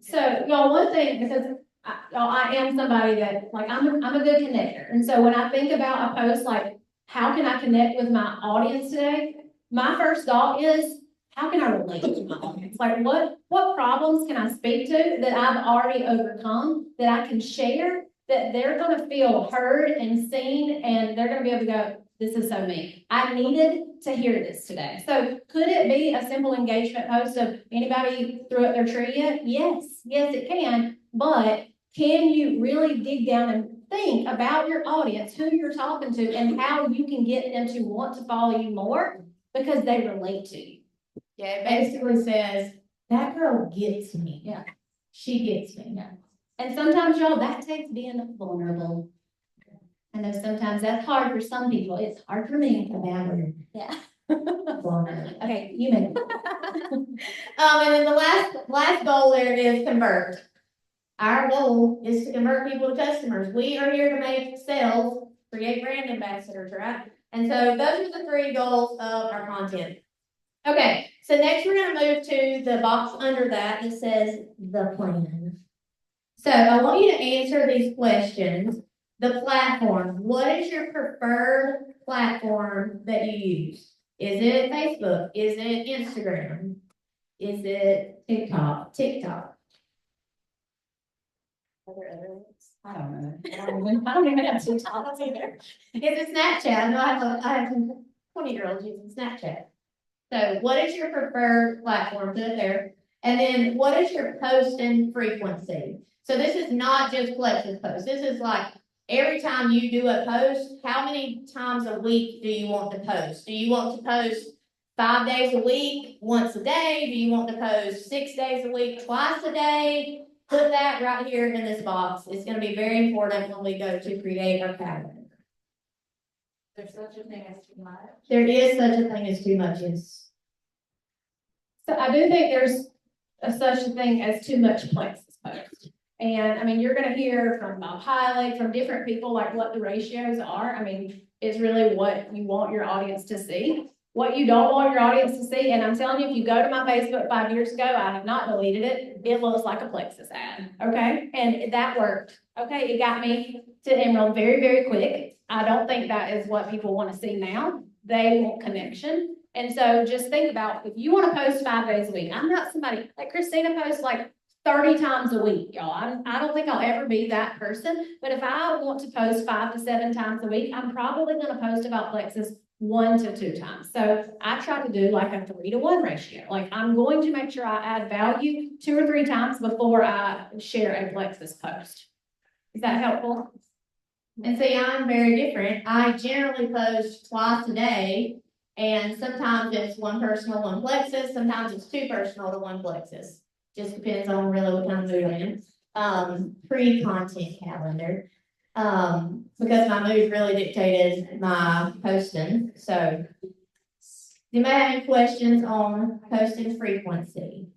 So, y'all, one thing, because I am somebody that, like, I'm a good connector. And so when I think about a post, like, how can I connect with my audience today? My first thought is, how can I relate to my audience? Like, what problems can I speak to that I've already overcome, that I can share, that they're gonna feel heard and seen, and they're gonna be able to go, this is so me. I needed to hear this today. So could it be a simple engagement post of anybody threw up their tree yet? Yes, it can. But can you really dig down and think about your audience, who you're talking to, and how you can get them to want to follow you more because they relate to you? Yeah, it basically says, that girl gets me. Yeah. She gets me. Yeah. And sometimes, y'all, that takes being vulnerable. I know sometimes that's hard for some people. It's hard for me. A bad word. Yeah. Vulnerable. Okay, you may. And then the last goal there is convert. Our goal is to convert people to customers. We are here to make sales, create brand ambassadors, right? And so those are the 3 goals of our content. Okay, so next we're gonna move to the box under that says the plan. So I want you to answer these questions. The platform, what is your preferred platform that you use? Is it Facebook? Is it Instagram? Is it TikTok. TikTok? I don't know. I don't even have TikTok either. Is it Snapchat? I know I have 20-year-olds using Snapchat. So what is your preferred platform? Put it there. And then what is your posting frequency? So this is not just Flex's post. This is like every time you do a post, how many times a week do you want to post? Do you want to post 5 days a week, once a day? Do you want to post 6 days a week, twice a day? Put that right here in this box. It's going to be very important when we go to create our calendar. There's such a thing as too much. There is such a thing as too much. Yes. So I do think there's such a thing as too much Plexus post. And I mean, you're gonna hear from Bob Hiley, from different people, like what the ratios are. I mean, it's really what you want your audience to see. What you don't want your audience to see, and I'm telling you, if you go to my Facebook 5 years ago, I have not deleted it. It looks like a Plexus ad, okay? And that worked, okay? It got me to Emerald very, very quick. I don't think that is what people want to see now. They want connection. And so just think about, if you want to post 5 days a week, I'm not somebody, like Christina posts like 30 times a week, y'all. I don't think I'll ever be that person, but if I want to post 5 to 7 times a week, I'm probably gonna post about Plexus 1 to 2 times. So I try to do like a 3 to 1 ratio. Like I'm going to make sure I add value 2 or 3 times before I share a Plexus post. Is that helpful? And see, I'm very different. I generally post twice a day, and sometimes it's one personal, one Plexus. Sometimes it's 2 personal to 1 Plexus. Just depends on really what kind of mood I'm in. Pre-content calendar. Because my mood really dictated my posting. So, do you have any questions on posting frequency?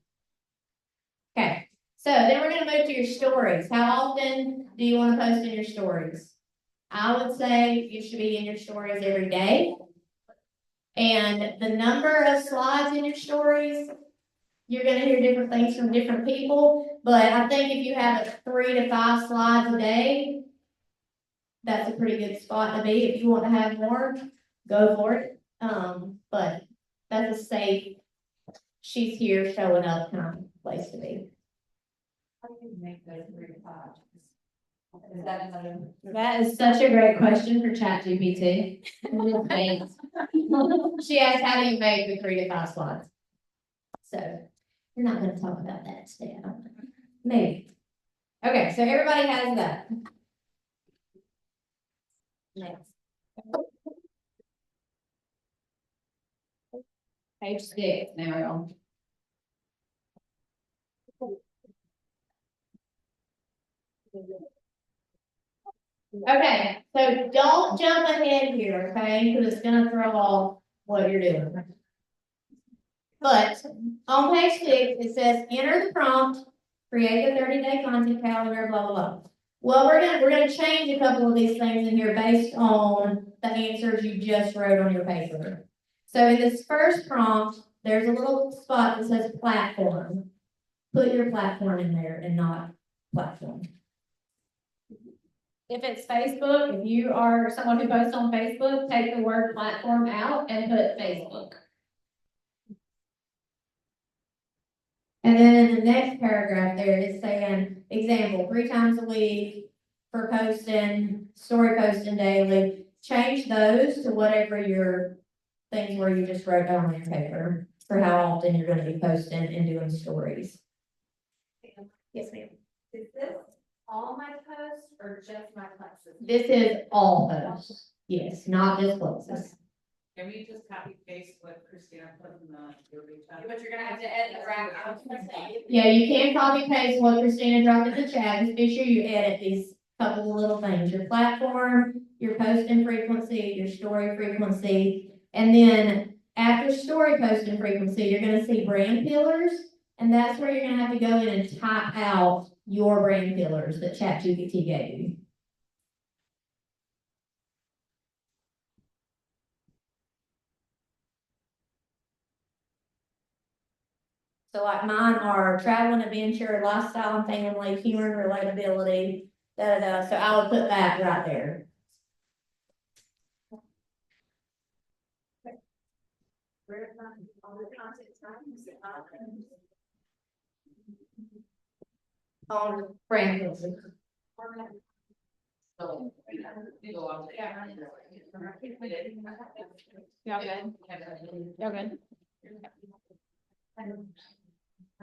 Okay, so then we're gonna move to your stories. How often do you want to post in your stories? I would say you should be in your stories every day. And the number of slides in your stories, you're gonna hear different things from different people, but I think if you have 3 to 5 slides a day, that's a pretty good spot to be. If you want to have more, go for it. But that's a safe, she's here showing up kind of place to be. How do you make those 3 to 5? Is that another? That is such a great question for ChatGPT. She asked, how do you make the 3 to 5 slides? So we're not going to talk about that today. I don't know. Maybe. Okay, so everybody has that. Next. Page 6 now, y'all. Okay, so don't jump ahead here, okay? Because it's gonna throw off what you're doing. But on page 6, it says enter the prompt, create a 30-day content calendar, blah, blah, blah. Well, we're gonna change a couple of these things in here based on the answers you just wrote on your paper. So in this first prompt, there's a little spot that says platform. Put your platform in there and not platform. If it's Facebook, if you are someone who posts on Facebook, take the word platform out and put Facebook. And then in the next paragraph there, it's saying, example, 3 times a week for posting, story posting daily. Change those to whatever your things were you just wrote down on your paper for how often you're gonna be posting and doing stories. Yes, ma'am. Is this all my posts or just my Plexus? This is all posts. Yes, not just Plexus. Can we just copy paste what Christina put in the reach out? But you're gonna have to edit the right. Yeah, you can copy paste what Christina dropped in the chat. Just be sure you edit these couple of little things. Your platform, your posting frequency, your story frequency. And then after story posting frequency, you're gonna see brand pillars. And that's where you're gonna have to go in and type out your brand pillars that ChatGPT gave you. So like mine are travel and adventure, lifestyle and family, humor and relatability, so I would put that right there. On brand. Y'all good? Y'all good?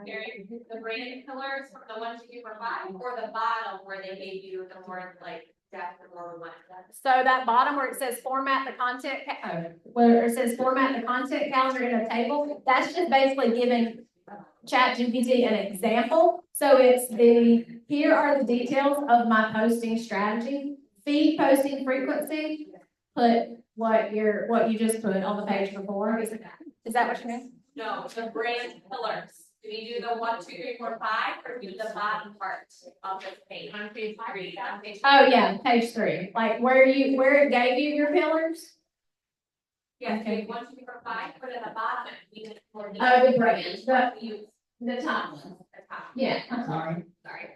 Gary, the brand pillars from the 1, 2, 3, 4, 5, or the bottom where they gave you the more like depth, the more we want. So that bottom where it says format the content, where it says format the content calendar in a table, that's just basically giving ChatGPT an example. So it's here are the details of my posting strategy, feed posting frequency, put what you just put on the page before. Is that what you mean? No, the brand pillars. Do we do the 1, 2, 3, 4, 5, or do the bottom part of the page? On page 3, on page. Oh, yeah, page 3, like where it gave you your pillars. Yeah, Okay. okay. 1, 2, 3, 4, 5, but at the bottom, we did for the. Oh, the brand, The top one. The top. yeah, I'm sorry. Sorry.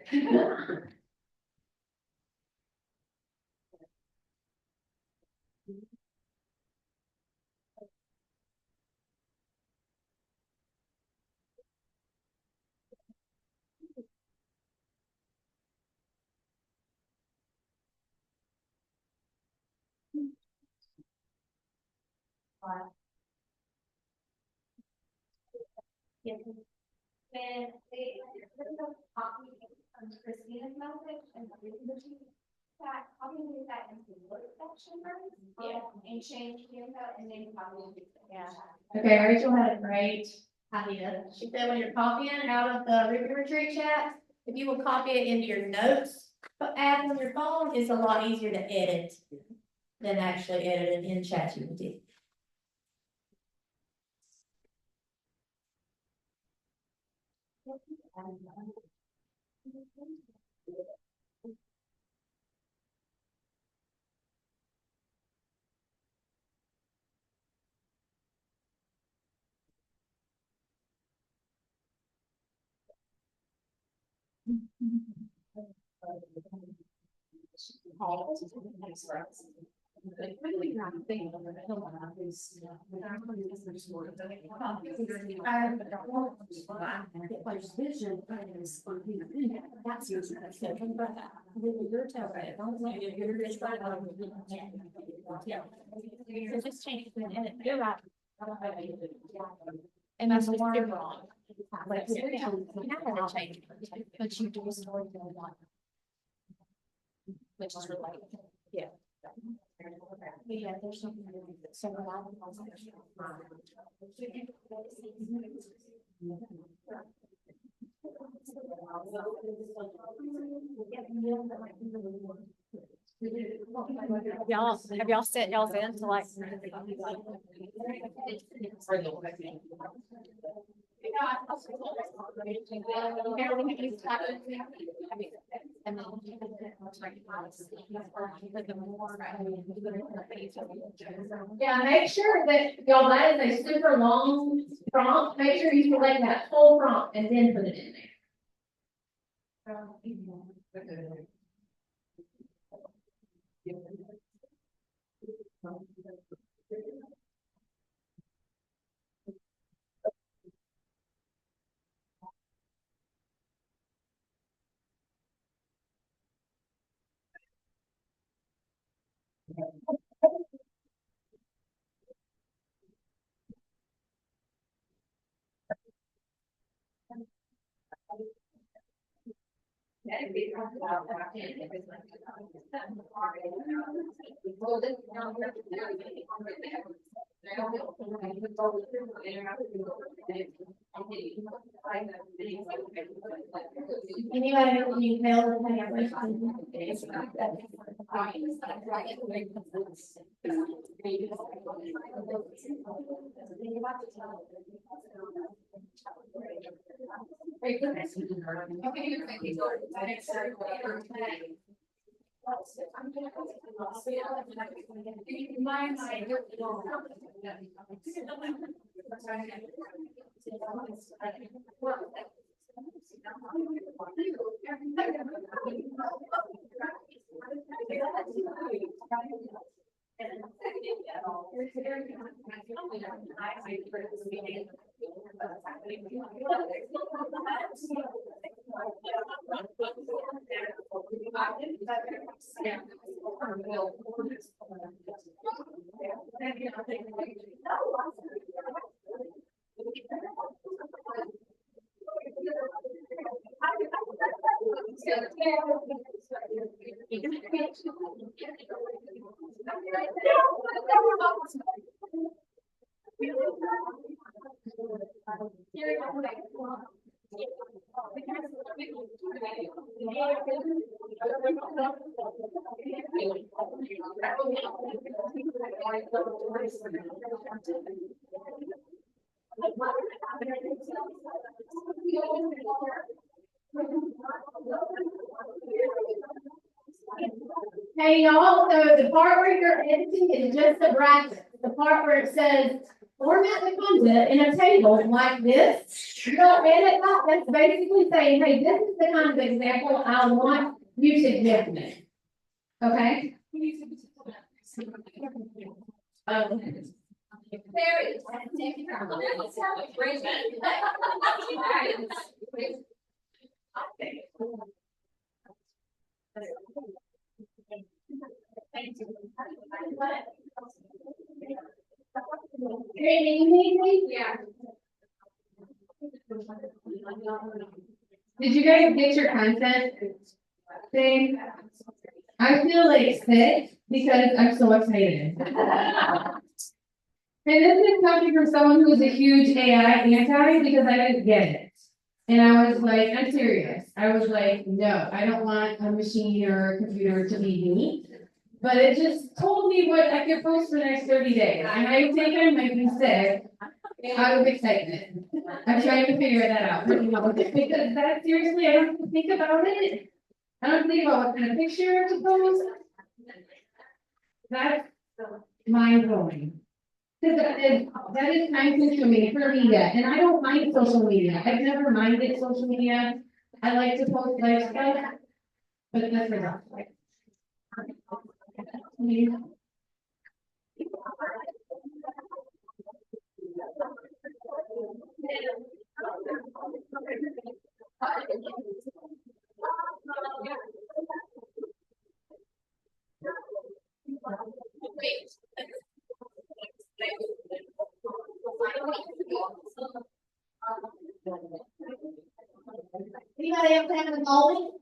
And they, copy from Christina's message and that, copy that into the section first. Yeah. And change the info and then copy. Yeah. Okay, Rachel had a great idea. She said when you're copying out of the River Retreat chat, if you will copy it into your notes app on your phone, it's a lot easier to edit than actually edit it in ChatGPT. Just change it and edit. You're right. And that's more wrong. Like, you're not gonna change it, but you do story one. Which is related. Yeah. Yeah, there's something. So have y'all set y'all's in to like? Yeah, make sure that y'all, that is a super long prompt. Make sure you select that whole prompt and then put it in there. Anybody know when you fail to have Hey, y'all, so the part where you're editing is just the bracket. The part where it says format the content in a table like this. You don't edit that, that's basically saying, hey, this is the kind of example I want you to give me. Okay? There is. Yeah. Did you guys get your content thing? I feel like sick because I'm so excited. And this is coming from someone who's a huge AI anti because I didn't get it. And I was like, I'm serious. I was like, no, I don't want a machine or a computer to be me. But it just told me what I could post for the next 30 days. And I think I might be sick out of excitement. I'm trying to figure that out. Because that seriously, I don't have to think about it. I don't think about what kind of picture to post. That's mind blowing. Because that is time consuming for media, and I don't mind social media. I've never minded social media. I like to post life stuff, but that's enough. Anybody else have a goal?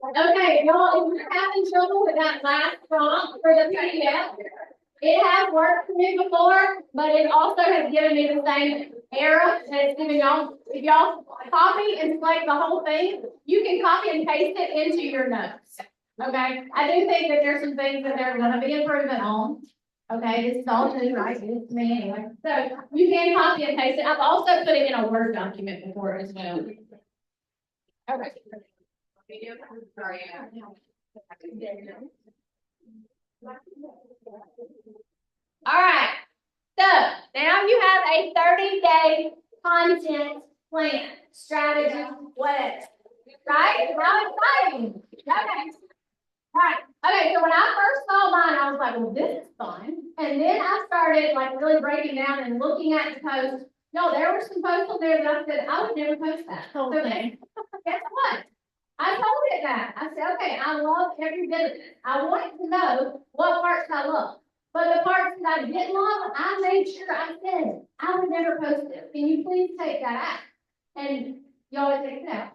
Okay, y'all, if you're having trouble with that last prompt for the PDF, it has worked for me before, but it also has given me the same error that it's giving y'all. If y'all copy and select the whole thing, you can copy and paste it into your notes. Okay, I do think that there's some things that there's gonna be improvement on. Okay, this is all new, right? It's me anyway. So you can copy and paste it. I've also put it in a Word document before as well. Okay. Sorry. All right, so now you have a 30-day content plan, strategy, whatever, right? How exciting. Okay. All right, okay, so when I first saw mine, I was like, well, this is fun. And then I started like really breaking down and looking at the posts. No, there were some posts on there that I said, I would never post that. So guess what? I told it that. I said, okay, I love every bit of it. I want to know what parts I love. But the parts that I didn't love, I made sure I said, I would never post it. Can you please take that out? And y'all take it out.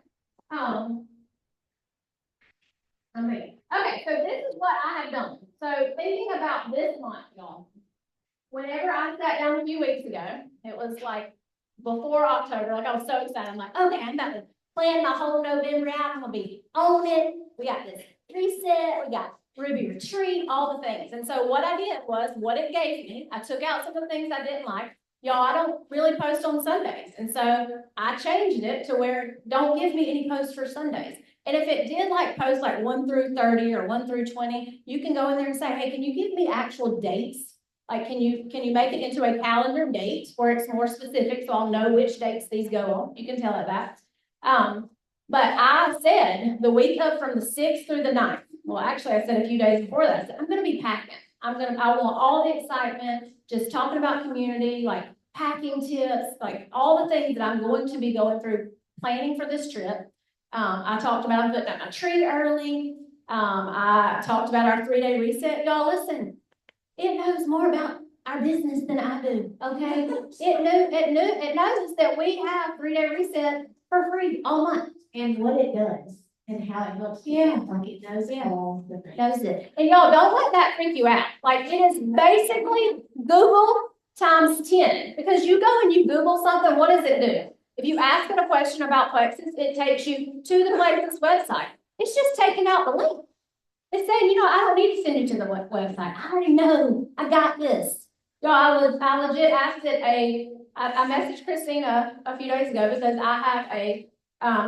Okay, so this is what I have done. So thinking about this month, y'all, whenever I sat down a few weeks ago, it was like before October, like I was so excited. I'm like, okay, I'm about to plan my whole November out. I'm gonna be on it. We got this reset, we got Ruby Retreat, all the things. And so what I did was, what it gave me, I took out some of the things I didn't like. Y'all, I don't really post on Sundays. And so I changed it to where don't give me any posts for Sundays. And if it did like post like 1 through 30 or 1 through 20, you can go in there and say, hey, can you give me actual dates? Like, can you make it into a calendar date where it's more specific so I'll know which dates these go on? You can tell it that. But I said the week of from the 6th through the 9th. Well, actually, I said a few days before that, I said, I'm going to be packing. I want all the excitement, just talking about community, like packing tips, like all the things that I'm going to be going through planning for this trip. I talked about I'm putting up my tree early. I talked about our 3-day reset. Y'all listen, it knows more about our business than I do, okay? It knows that we have 3-day reset for free all month. And what it does and how it helps you. Yeah. Like it knows all the things. Knows it. And y'all don't let that freak you out. Like it is basically Google times 10. Because you go and you Google something, what does it do? If you ask it a question about Plexus, it takes you to the Plexus website. It's just taking out the link. It's saying, I don't need to send you to the website. I already know. I got this. Y'all, I legit asked it I messaged Christina a few days ago because I have a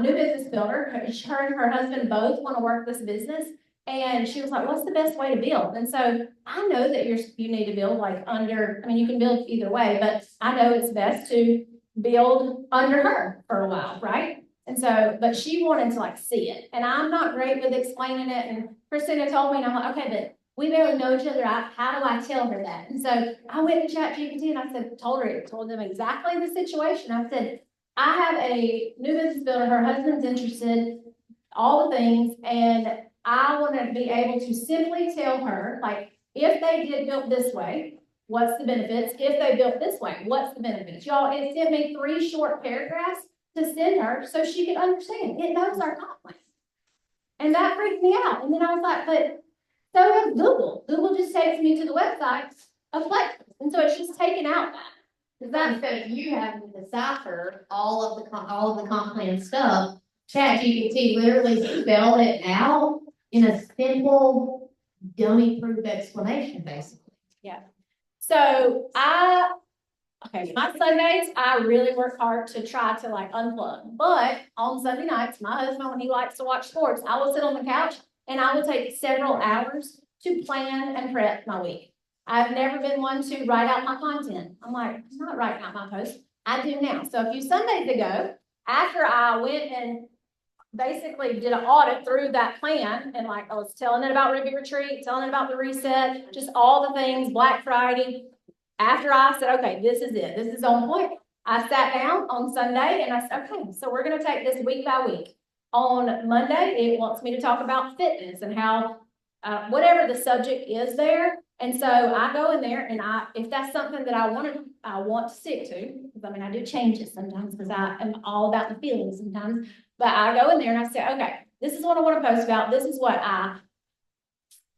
new business builder. Her and her husband both want to work this business. And she was like, what's the best way to build? And so I know that you need to build like under, you can build either way, but I know it's best to build under her for a while, right? And so, but she wanted to like see it. And I'm not great with explaining it. And Christina told me, and I'm like, okay, but we barely know each other. How do I tell her that? And so I went to ChatGPT and I told them exactly the situation. I said, I have a new business builder. Her husband's interested, all the things. And I want to be able to simply tell her, like, if they did build this way, what's the benefits? If they built this way, what's the benefits? Y'all, it sent me 3 short paragraphs to send her so she could understand. It knows our conflicts. And that freaked me out. And then I was like, but so does Google. Google just takes me to the website of Plexus. And so it's just taken out that. Because that instead of you having to decipher all of the comp plan stuff, ChatGPT literally spelled it out in a simple, dummy-proof explanation, basically. So my Sundays, I really work hard to try to like unplug. But on Sunday nights, my husband, when he likes to watch sports, I will sit on the couch and I will take several hours to plan and prep my week. I've never been one to write out my content. I'm like, I'm not writing out my post. I do now. So a few Sundays ago, after I went and basically did an audit through that plan, and like I was telling it about Ruby Retreat, telling it about the reset, just all the things, Black Friday. After I said, okay, this is it, this is on point, I sat down on Sunday and I said, okay, so we're gonna take this week by week. On Monday, it wants me to talk about fitness and how, whatever the subject is there. And so I go in there and if that's something that I want to stick to, because I mean, I do change it sometimes because I am all about the feelings sometimes. But I go in there and I say, okay, this is what I want to post about. This is what I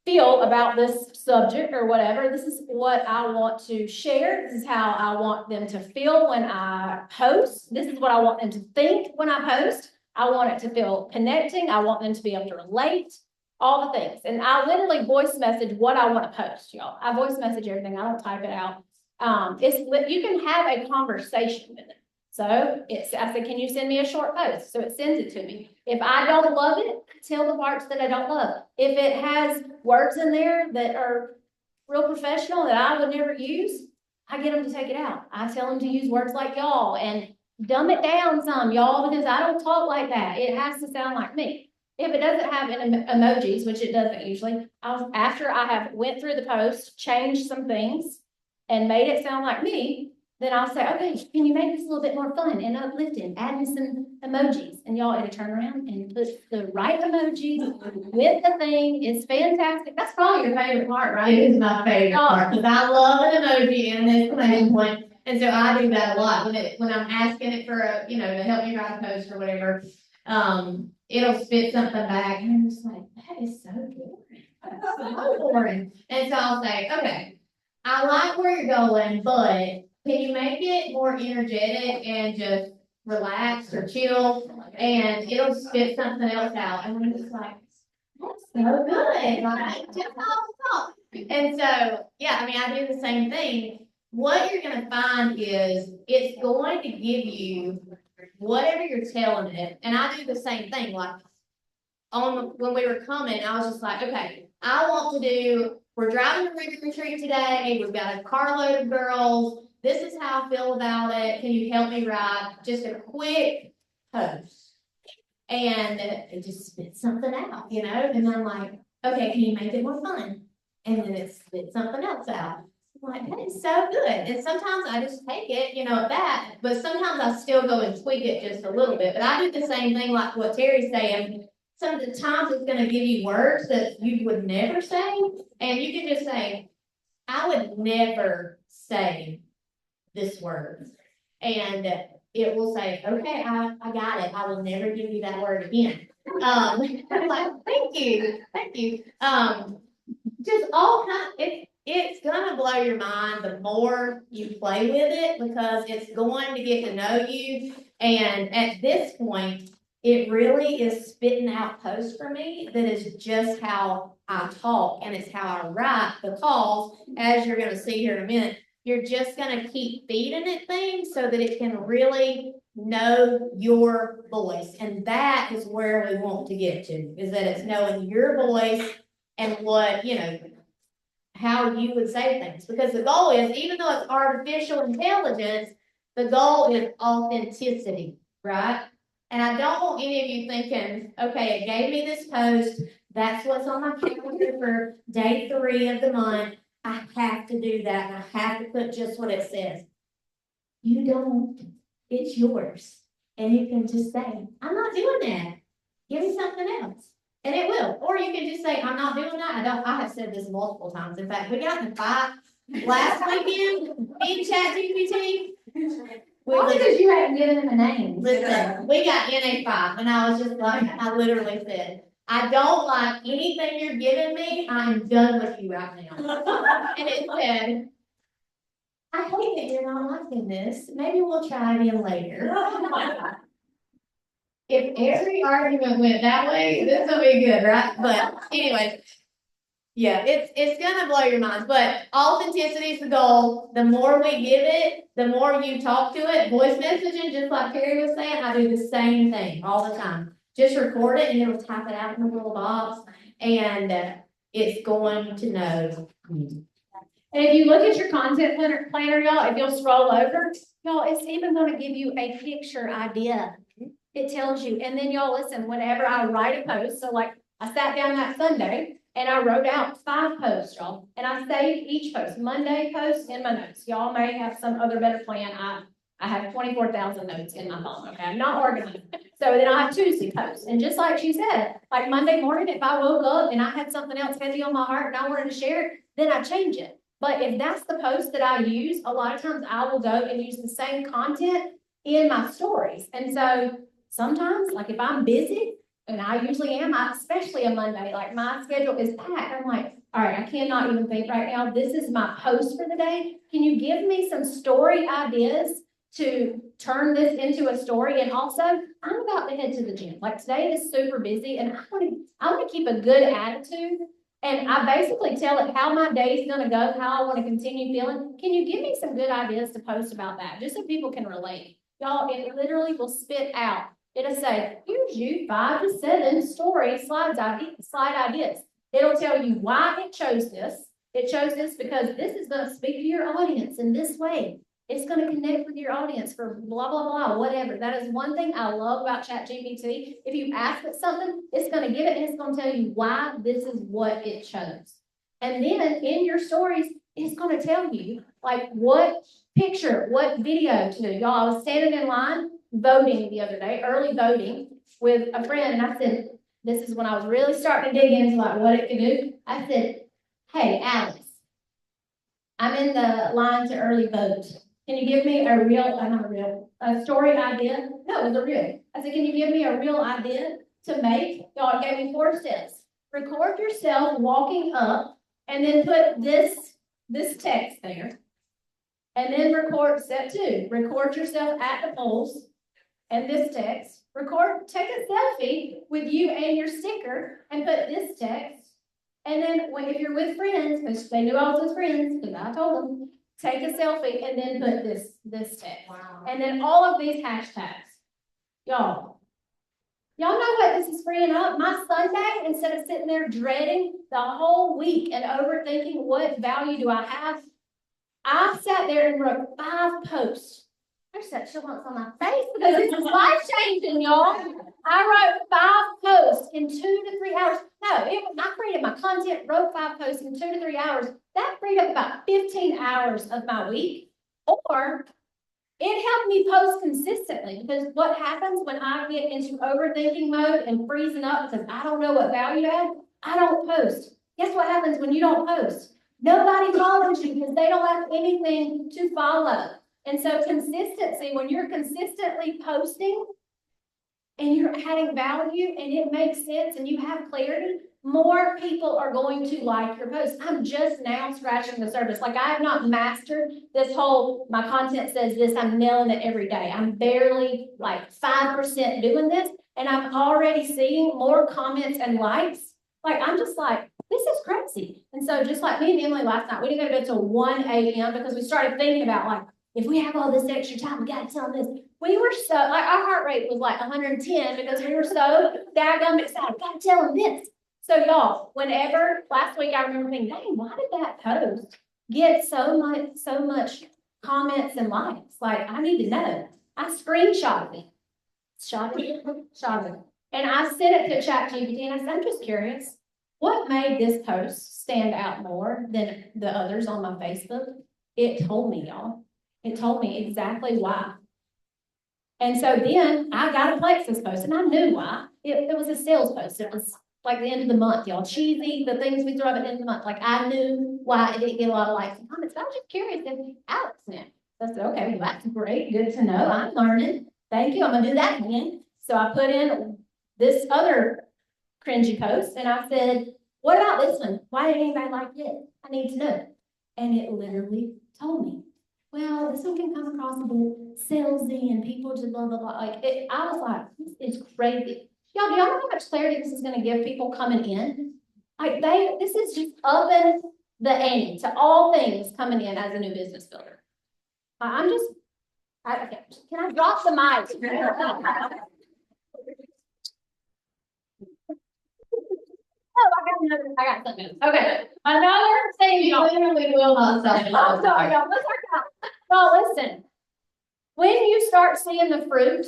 feel about this subject or whatever. This is what I want to share. This is how I want them to feel when I post. This is what I want them to think when I post. I want it to feel connecting. I want them to be able to relate, all the things. And I literally voice message what I want to post, y'all. I voice message everything. I don't type it out. You can have a conversation with it. So I said, can you send me a short post? So it sends it to me. If I don't love it, tell the parts that I don't love. If it has words in there that are real professional that I would never use, I get them to take it out. I tell them to use words like y'all and dumb it down some, y'all, because I don't talk like that. It has to sound like me. If it doesn't have emojis, which it doesn't usually, after I have went through the post, changed some things and made it sound like me, then I'll say, okay, can you make this a little bit more fun and uplifting? Add me some emojis. And y'all had to turn around and put the right emojis with the thing. It's fantastic. That's probably your favorite part, right? It is my favorite part, because I love an emoji and an exclamation point. And so I do that a lot when I'm asking it for to help me write a post or whatever. It'll spit something back and I'm just like, that is so boring. That's so boring. And so I'll say, okay, I like where you're going, but can you make it more energetic and just relax or chill? And it'll spit something else out. And I'm just like, that's so good, right? Just talk. And so, yeah, I mean, I do the same thing. What you're going to find is it's going to give you whatever you're telling it. And I do the same thing. Like when we were coming, I was just like, okay, we're driving to Ruby Retreat today. We've got a carload of girls. This is how I feel about it. Can you help me write just a quick post? And it just spits something out, And I'm like, okay, can you make it more fun? And then it spits something else out. I'm like, that is so good. And sometimes I just take it, at that. But sometimes I still go and tweak it just a little bit. But I do the same thing like what Terry's saying. Some of the times it's going to give you words that you would never say. And you can just say, I would never say this word. And it will say, okay, I got it. I will never give you that word again. I'm like, thank you. Just all kinds, it's gonna blow your mind the more you play with it, because it's going to get to know you. And at this point, it really is spitting out posts for me that is just how I talk, and it's how I write, because as you're gonna see here in a minute, you're just gonna keep feeding it things so that it can really know your voice. And that is where we want to get to, is that it's knowing your voice and what, how you would say things. Because the goal is, even though it's artificial intelligence, the goal is authenticity, right? And I don't want any of you thinking, okay, it gave me this post, that's what's on my calendar for day 3 of the month. I have to do that, and I have to put just what it says. You don't. It's yours. And you can just say, I'm not doing that. Give me something else. And it will. Or you can just say, I'm not doing that. I have said this multiple times. In fact, we got in a fight last weekend in ChatGPT. Only because you hadn't given him a name. Listen, we got in a fight, and I was just like, I literally said, I don't like anything you're giving me. I'm done with you right now. And it said, I hate that you're not liking this. Maybe we'll try again later. If every argument went that way, this will be good, right? But anyway, yeah, it's gonna blow your minds. But authenticity is the goal. The more we give it, the more you talk to it. Voice messaging, just like Terry was saying, I do the same thing all the time. Just record it and it'll type it out in a little box, and it's going to know you. And if you look at your content planner, y'all, if you'll scroll over, y'all, it's even gonna give you a picture idea. It tells you, and then y'all listen, whenever I write a post, so like, I sat down that Sunday and I wrote out 5 posts, y'all, and I saved each post, Monday post in my notes. Y'all may have some other better plan. I have 24,000 notes in my phone, okay? I'm not organized. So then I have Tuesday posts. And just like she said, like Monday morning, if I woke up and I had something else heavy on my heart and I wanted to share it, then I change it. But if that's the post that I use, a lot of times I will go and use the same content in my stories. And so sometimes, like if I'm busy, and I usually am, especially a Monday, like my schedule is packed. I'm like, all right, I cannot even think right now. This is my post for the day. Can you give me some story ideas to turn this into a story? And also, I'm about to head to the gym. Like today is super busy and I want to keep a good attitude. And I basically tell it how my day is going to go, how I want to continue feeling. Can you give me some good ideas to post about that? Just so people can relate. Y'all, it literally will spit out. It'll say, here's you 5 to 7 story slide ideas. It'll tell you why it chose this. It chose this because this is going to speak to your audience in this way. It's going to connect with your audience for blah, blah, blah, whatever. That is one thing I love about ChatGPT. If you ask it something, it's going to give it and it's going to tell you why this is what it chose. And then in your stories, it's going to tell you like what picture, what video to do. Y'all, I was standing in line voting the other day, early voting with a friend. And I said, this is when I was really starting to dig into like what it could do. I said, hey, Alex, I'm in the line to early vote. Can you give me a story idea? No, it was a real. I said, can you give me a real idea to make? Y'all, it gave me 4 steps. Record yourself walking up and then put this text there. And then record step 2. Record yourself at the polls and this text. Take a selfie with you and your sticker and put this text. And then if you're with friends, because they knew I was with friends, because I told them, take a selfie and then put this text. Wow. And then all of these hashtags. Y'all know what this is freeing up? My Sunday, instead of sitting there dreading the whole week and overthinking what value do I have, I sat there and wrote 5 posts. There's such lumps on my face because this is life-changing, y'all. I wrote 5 posts in 2 to 3 hours. No, I created my content, wrote 5 posts in 2 to 3 hours. That freed up about 15 hours of my week. Or it helped me post consistently because what happens when I get into overthinking mode and freezing up because I don't know what value to add? I don't post. Guess what happens when you don't post? Nobody follows you because they don't have anything to follow. And so consistency, when you're consistently posting and you're adding value and it makes sense and you have clarity, more people are going to like your post. I'm just now scratching the surface. Like I have not mastered this whole, my content says this, I'm nailing it every day. I'm barely like 5% doing this and I'm already seeing more comments and likes. Like, I'm just like, this is crazy. And so just like me and Emily last night, we didn't go to bed till 1 a.m. because we started thinking about like, if we have all this extra time, we got to tell them this. We were so, like, our heart rate was like 110 because we were so daggum excited. Got to tell them this. So y'all, whenever, last week I remember thinking, dang, why did that post get so much comments and likes? Like, I need to know. I screenshotted it. Shot it. And I sent it to ChatGPT and I said, I'm just curious, what made this post stand out more than the others on my Facebook? It told me, y'all. It told me exactly why. And so then I got a Plexus post and I knew why. It was a sales post. It was like the end of the month, y'all. Cheesy, the things we throw up at the end of the month. Like I knew why it didn't get a lot of likes and comments. But I was just curious if Alex knew. So I said, okay, well, that's great. Good to know. I'm learning. Thank you. I'm going to do that again. So I put in this other cringy post and I said, what about this one? Why didn't anybody like it? I need to know. And it literally told me, well, this one can come across a bit salesy and people just blah, blah, blah. Like I was like, this is crazy. Y'all, do y'all know how much clarity this is going to give people coming in? Like this is just upping the ante to all things coming in as a new business builder. Okay, can I drop the mic? Oh, I got something. Okay, another thing, y'all. We will not stop. I'm sorry, y'all. Let's talk about. Well, listen. When you start seeing the fruit,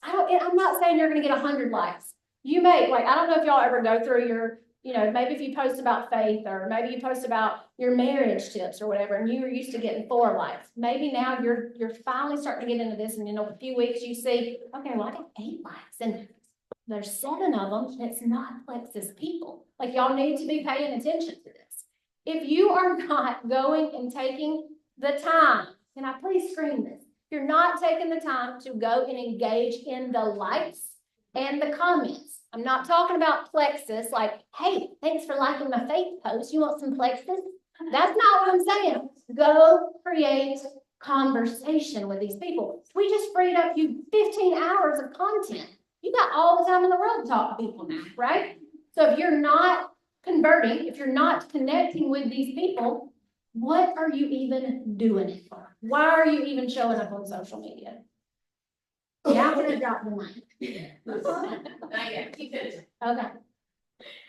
I'm not saying you're gonna get 100 likes. You may, like, I don't know if y'all ever go through your, maybe if you post about faith, or maybe you post about your marriage tips or whatever, and you were used to getting 4 likes. Maybe now you're finally starting to get into this, and in a few weeks you see, okay, well, I got 8 likes, and there's 7 of them that's not Plexus people. Like, y'all need to be paying attention to this. If you are not going and taking the time, can I please screen this? If you're not taking the time to go and engage in the likes and the comments. I'm not talking about Plexus, like, hey, thanks for liking my faith post. You want some Plexus? That's not what I'm saying. Go create conversation with these people. We just freed up you 15 hours of content. You got all the time in the world to talk to people now, right? So if you're not converting, if you're not connecting with these people, what are you even doing it for? Why are you even showing up on social media? Yeah, I'm gonna drop the mic. Not yet. Keep it. Okay.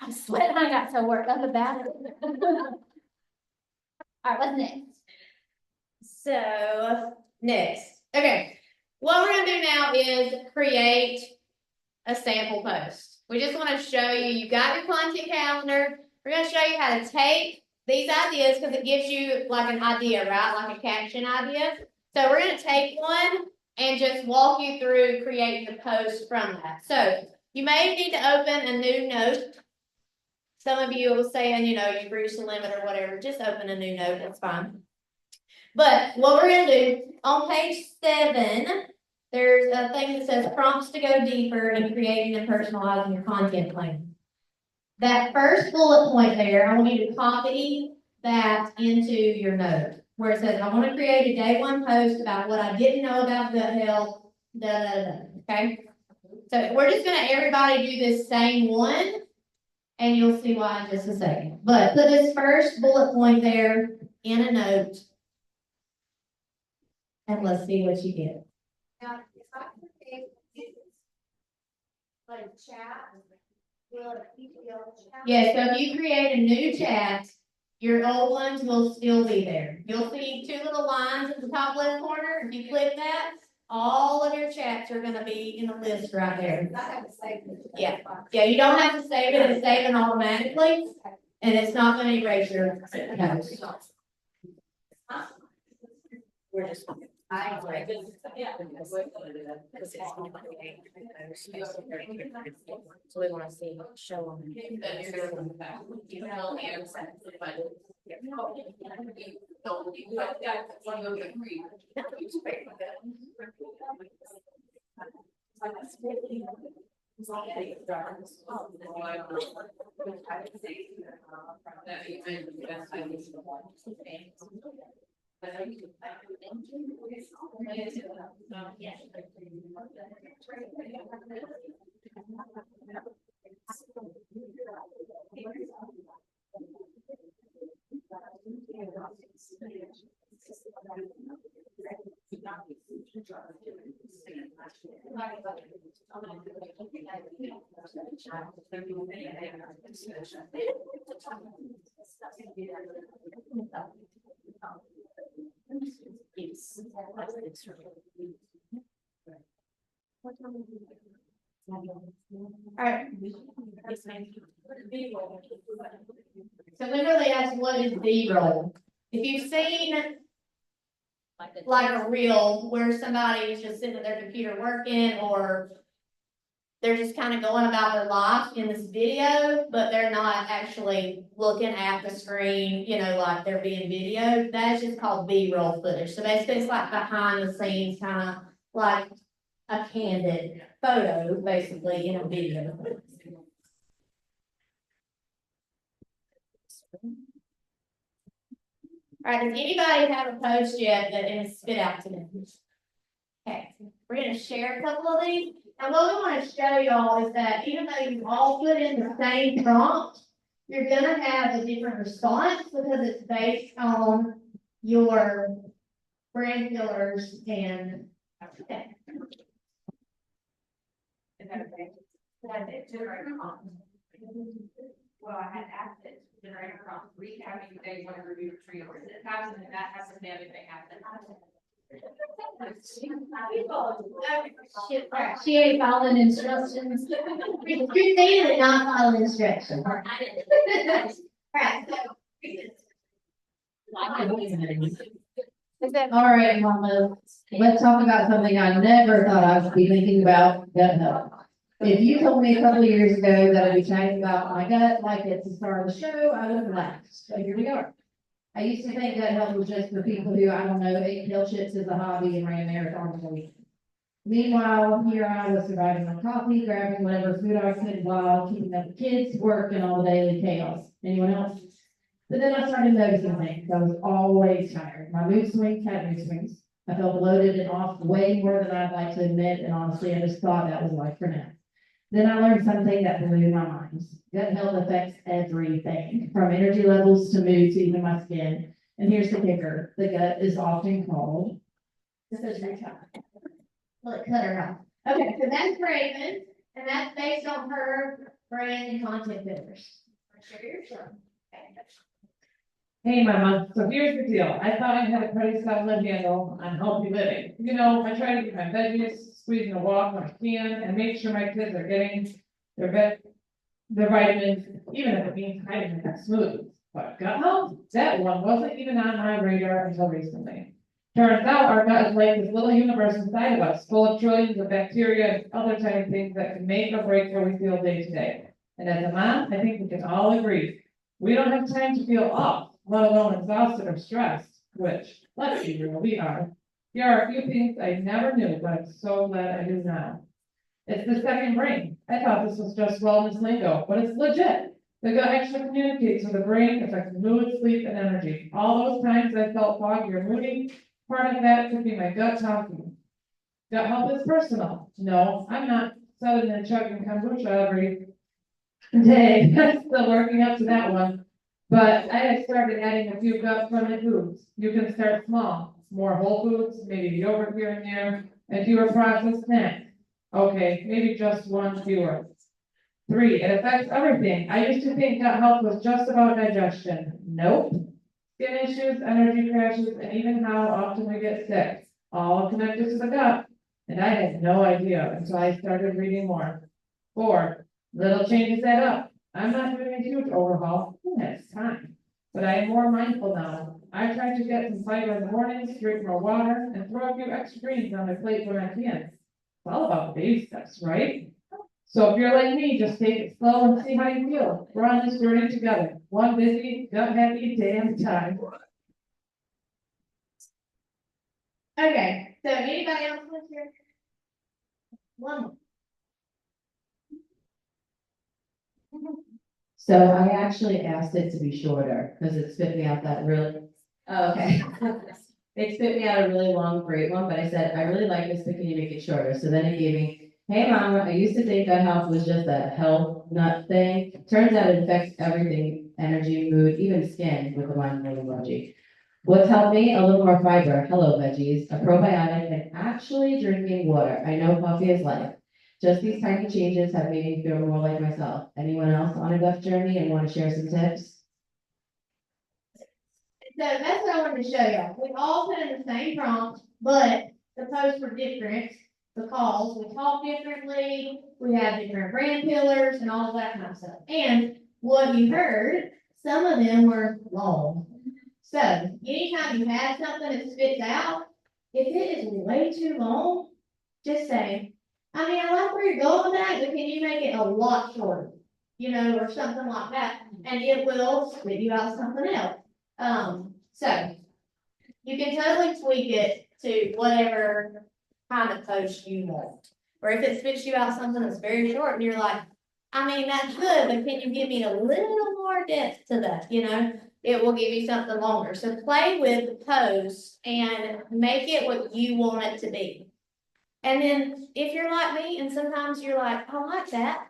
I'm sweating. I got so worked up about it. All right, what's next? So, next. Okay. What we're gonna do now is create a sample post. We just want to show you, you got your content calendar. We're going to show you how to take these ideas because it gives you like an idea, right? Like a caption idea. So we're going to take one and just walk you through creating the post from that. So you may need to open a new note. Some of you will say, you've reached the limit or whatever. Just open a new note. That's fine. But what we're going to do on page 7, there's a thing that says prompts to go deeper in creating and personalizing your content plan. That first bullet point there, I want you to copy that into your note where it says, I want to create a day 1 post about what I didn't know about gut health, okay? So we're just going to everybody do this same one, and you'll see why in just a second. But put this first bullet point there in a note, and let's see what you get. Now, if I create like chat, will it be chat? Yeah, so if you create a new chat, your old ones will still be there. You'll see 2 little lines at the top left corner. If you click that, all of your chats are gonna be in the list right there. I have to save it. Yeah. Yeah, you don't have to save it, it's saving automatically, and it's not gonna erase your post. We're just. I agree. So we wanna see, show them. All right. So literally that's what is B-roll. If you've seen like a reel where somebody is just sitting at their computer working, or they're just kind of going about their life in this video, but they're not actually looking at the screen, like they're being videoed. That's just called B-roll footage. So basically it's like behind the scenes, kind of like a candid photo, basically, in a video. All right, does anybody have a post yet that is spit out to them? Okay, we're going to share a couple of these. And what we want to show y'all is that even though you all put in the same prompt, you're going to have a different response because it's based on your brand pillars and okay. well, I had asked it, generate around 3 cavities a day, want to remove a tree, or is it happening, and that happens, the other thing happens. She ain't following instructions. Christina did not follow instructions. Right. All right, Mama, let's talk about something I never thought I would be thinking about, gut health. If you told me a couple of years ago that I'd be chatting about my gut like it's the star of the show, I would have laughed. So here we are. I used to think gut health was just for people who, I don't know, ate kale chips as a hobby and ran marathons a week. Meanwhile, here I was surviving on coffee, grabbing whatever food I could while keeping up with kids, work, and all the daily chaos. Anyone else? But then I started noticing things. I was always tired. My mood swings had mood swings. I felt bloated and off way more than I'd like to admit, and honestly, I just thought that was life for now. Then I learned something that blew my mind. Gut health affects everything, from energy levels to mood to even my skin. And here's the kicker. The gut is often called. This is your child. Well, it cut her off. Okay, so that's Raven, and that's based on her brand and content builders. Share yourself. Hey, Mama, so here's the deal. I thought I had a pretty solid handle on healthy living. You know, I try to get my veggies, squeeze in a walk when I can, and make sure my kids are getting their vitamins, even if it means hiding in smoothies. But gut health, that one wasn't even on my radar until recently. Turns out our gut is like this little universe inside of us, full of trillions of bacteria and other tiny things that can make or break how we feel day to day. And as a mom, I think we can all agree, we don't have time to feel off, let alone exhausted or stressed, which, let's be real, we are. Here are a few things I never knew, but I'm so glad I do now. It's the second brain. I thought this was just wellness lingo, but it's legit. The gut actually communicates with the brain, affects mood, sleep, and energy. All those times I felt foggy or moody, part of that could be my gut talking. Gut health is personal. No, I'm not selling and chugging kombucha every day. I'm still working up to that one. But I have started adding a few gut-friendly foods. You can start small, more whole foods, maybe yogurt here and there, and fewer processed snacks. Okay, maybe just one fewer. 3, it affects everything. I used to think gut health was just about digestion. Nope. Skin issues, energy crashes, and even how often we get sick, all connected to the gut. And I had no idea until I started reading more. 4, little changes add up. I'm not doing a huge overhaul. Who has time? But I am more mindful now. I try to get some fiber in the mornings, drink more water, and throw a few extra greens on my plate when I can. It's all about baby steps, right? So if you're like me, just take it slow and see how you feel. We're on this journey together. One busy, gut happy day at a time. Okay, so anybody else want to share? One more. So I actually asked it to be shorter, because it spit me out that really, oh, okay. It spit me out a really long, great one, but I said, I really like this, but can you make it shorter? So then it gave me, hey, Mama, I used to think gut health was just a health nut thing. Turns out it affects everything, energy, mood, even skin, with the mindful emoji. What's helped me? A little more fiber. Hello, veggies. A probiotic and actually drinking water. I know coffee is life. Just these tiny changes have made me feel more like myself. Anyone else on a gut journey and want to share some tips? So that's what I wanted to show y'all. We all put in the same prompt, but the posts were different because we talk differently, we have different brand pillars and all of that kind of stuff. And what you heard, some of them were long. So anytime you have something that spits out, if it is way too long, just say, I mean, I like where you're going with that, but can you make it a lot shorter? You know, or something like that, and it will spit you out something else. So you can totally tweak it to whatever kind of post you want. Or if it spits you out something that's very short and you're like, I mean, that's good, but can you give me a little more depth to that, you know? It will give you something longer. So play with the post and make it what you want it to be. And then if you're like me, and sometimes you're like, I like that,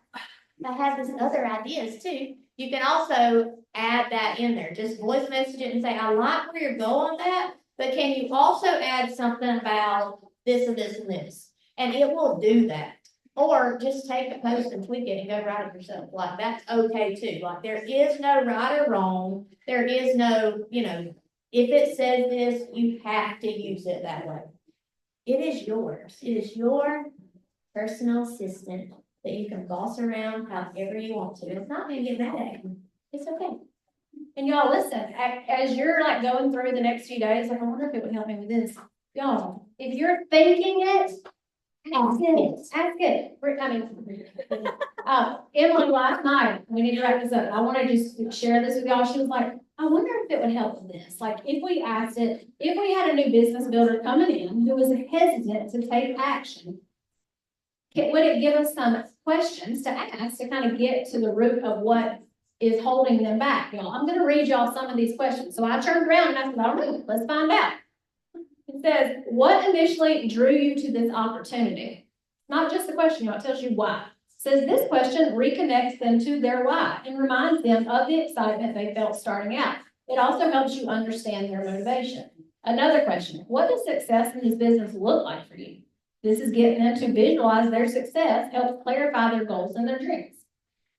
I have these other ideas too. You can also add that in there. Just voice message it and say, I like where you're going with that, but can you also add something about this and this and this? And it will do that. Or just take the post and tweak it and go write it yourself, like, that's okay too, like, there is no right or wrong, there is no, if it says this, you have to use it that way. It is yours, it is your personal assistant that you can boss around however you want to, it's not gonna get mad at you, it's okay. And y'all, listen, as you're like going through the next few days, like, I wonder if it would help me with this. Y'all, if you're thinking it, ask it. I mean, Emily last night, we need to wrap this up. I want to just share this with y'all. She was like, I wonder if it would help with this. Like, if we asked it, if we had a new business builder coming in who was hesitant to take action, would it give us some questions to ask to kind of get to the root of what is holding them back, y'all? I'm going to read y'all some of these questions. So I turned around and I said, all right, let's find out. It says, what initially drew you to this opportunity? Not just the question, y'all, it tells you why. It says this question reconnects them to their why and reminds them of the excitement they felt starting out. It also helps you understand their motivation. Another question, what does success in this business look like for you? This is getting them to visualize their success, help clarify their goals and their dreams,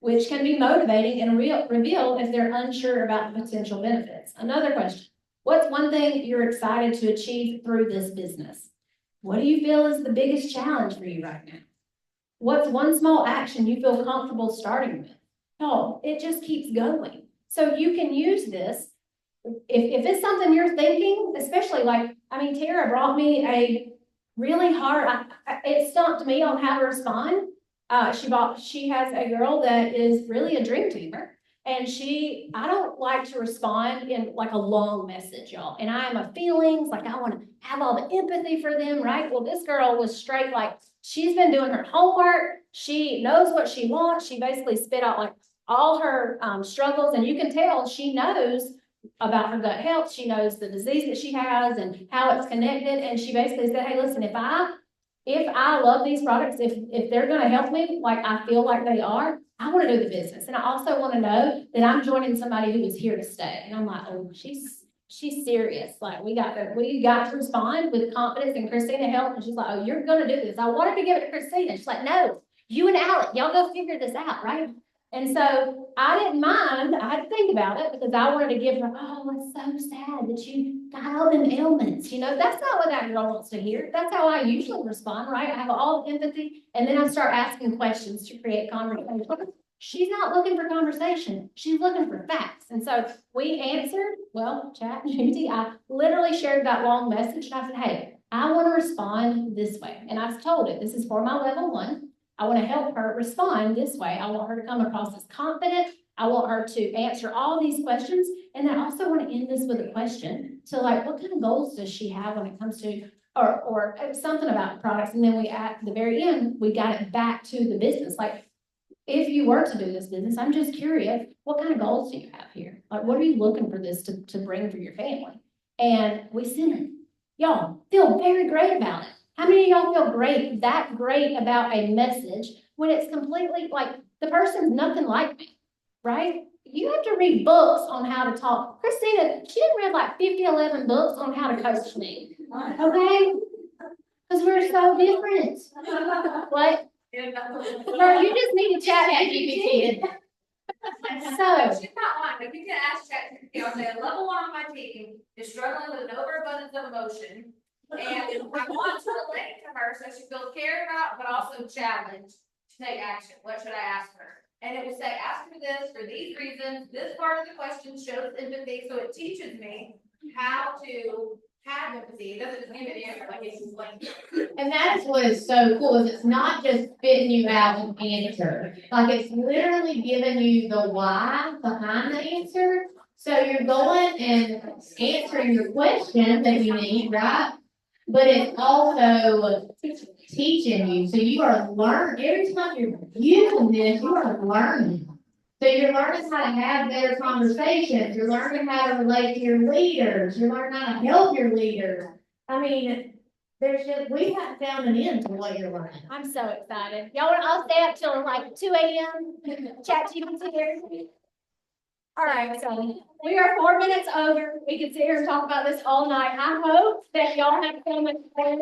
which can be motivating and reveal if they're unsure about the potential benefits. Another question, what's one thing you're excited to achieve through this business? What do you feel is the biggest challenge for you right now? What's one small action you feel comfortable starting with? No, it just keeps going. So you can use this. If it's something you're thinking, especially like, Tara brought me a really hard, it stumped me on how to respond. She has a girl that is really a dream teamer. And I don't like to respond in like a long message, y'all. And I am a feelings, like I want to have all the empathy for them, right? Well, this girl was straight, like she's been doing her homework. She knows what she wants. She basically spit out like all her struggles. And you can tell she knows about her gut health. She knows the disease that she has and how it's connected. And she basically said, hey, listen, if I love these products, if they're going to help me, like I feel like they are, I want to do the business. And I also want to know that I'm joining somebody who is here to stay. And I'm like, oh, she's serious. Like we got to respond with confidence, and Christina helped. And she's like, oh, you're going to do this. I wanted to give it to Christina. She's like, no, you and Alec, y'all go figure this out, right? And so I didn't mind. I had to think about it because I wanted to give her, oh, it's so sad that you got all them ailments. That's not what that girl wants to hear. That's how I usually respond, right? I have all empathy, and then I start asking questions to create conversation. She's not looking for conversation. She's looking for facts. And so we answered, well, ChatGPT, I literally shared that long message, and I said, hey, I want to respond this way. And I told it, this is for my level 1. I want to help her respond this way. I want her to come across as confident. I want her to answer all these questions. And I also want to end this with a question. So like, what kind of goals does she have when it comes to, or something about products? And then at the very end, we got it back to the business. Like, if you were to do this business, I'm just curious, what kind of goals do you have here? Like, what are you looking for this to bring for your family? And we sent it. Y'all feel very great about it. How many of y'all feel that great about a message when it's completely like the person's nothing like me, right? You have to read books on how to talk. Christina, she didn't read like 11 books on how to coach me, okay? Because we're so different. What? Girl, you just need to chat GPT. So, She's not lying. If you can ask ChatGPT, I'll say a level 1 on my team is struggling with an overabundance of emotion. And I want to relate to her so she feels cared about, but also challenged to take action. What should I ask her? And it would say, ask her this for these reasons. This part of the question shows empathy, so it teaches me how to have empathy. It doesn't give it answer like it's like. And that's what is so cool, is it's not just spitting you out an answer. Like it's literally giving you the why behind the answer. So you're going and answering your question that you need, right? But it's also teaching you. So you are learning, every time you're using this, you are learning. So you're learning how to have better conversations. You're learning how to relate to your leaders. You're learning how to help your leaders. I mean, we haven't found an end to what you're learning. I'm so excited. Y'all want to stay up till like 2 a.m. ChatGPT. All right, so we are 4 minutes over. We could sit here and talk about this all night. I hope that y'all have so much fun.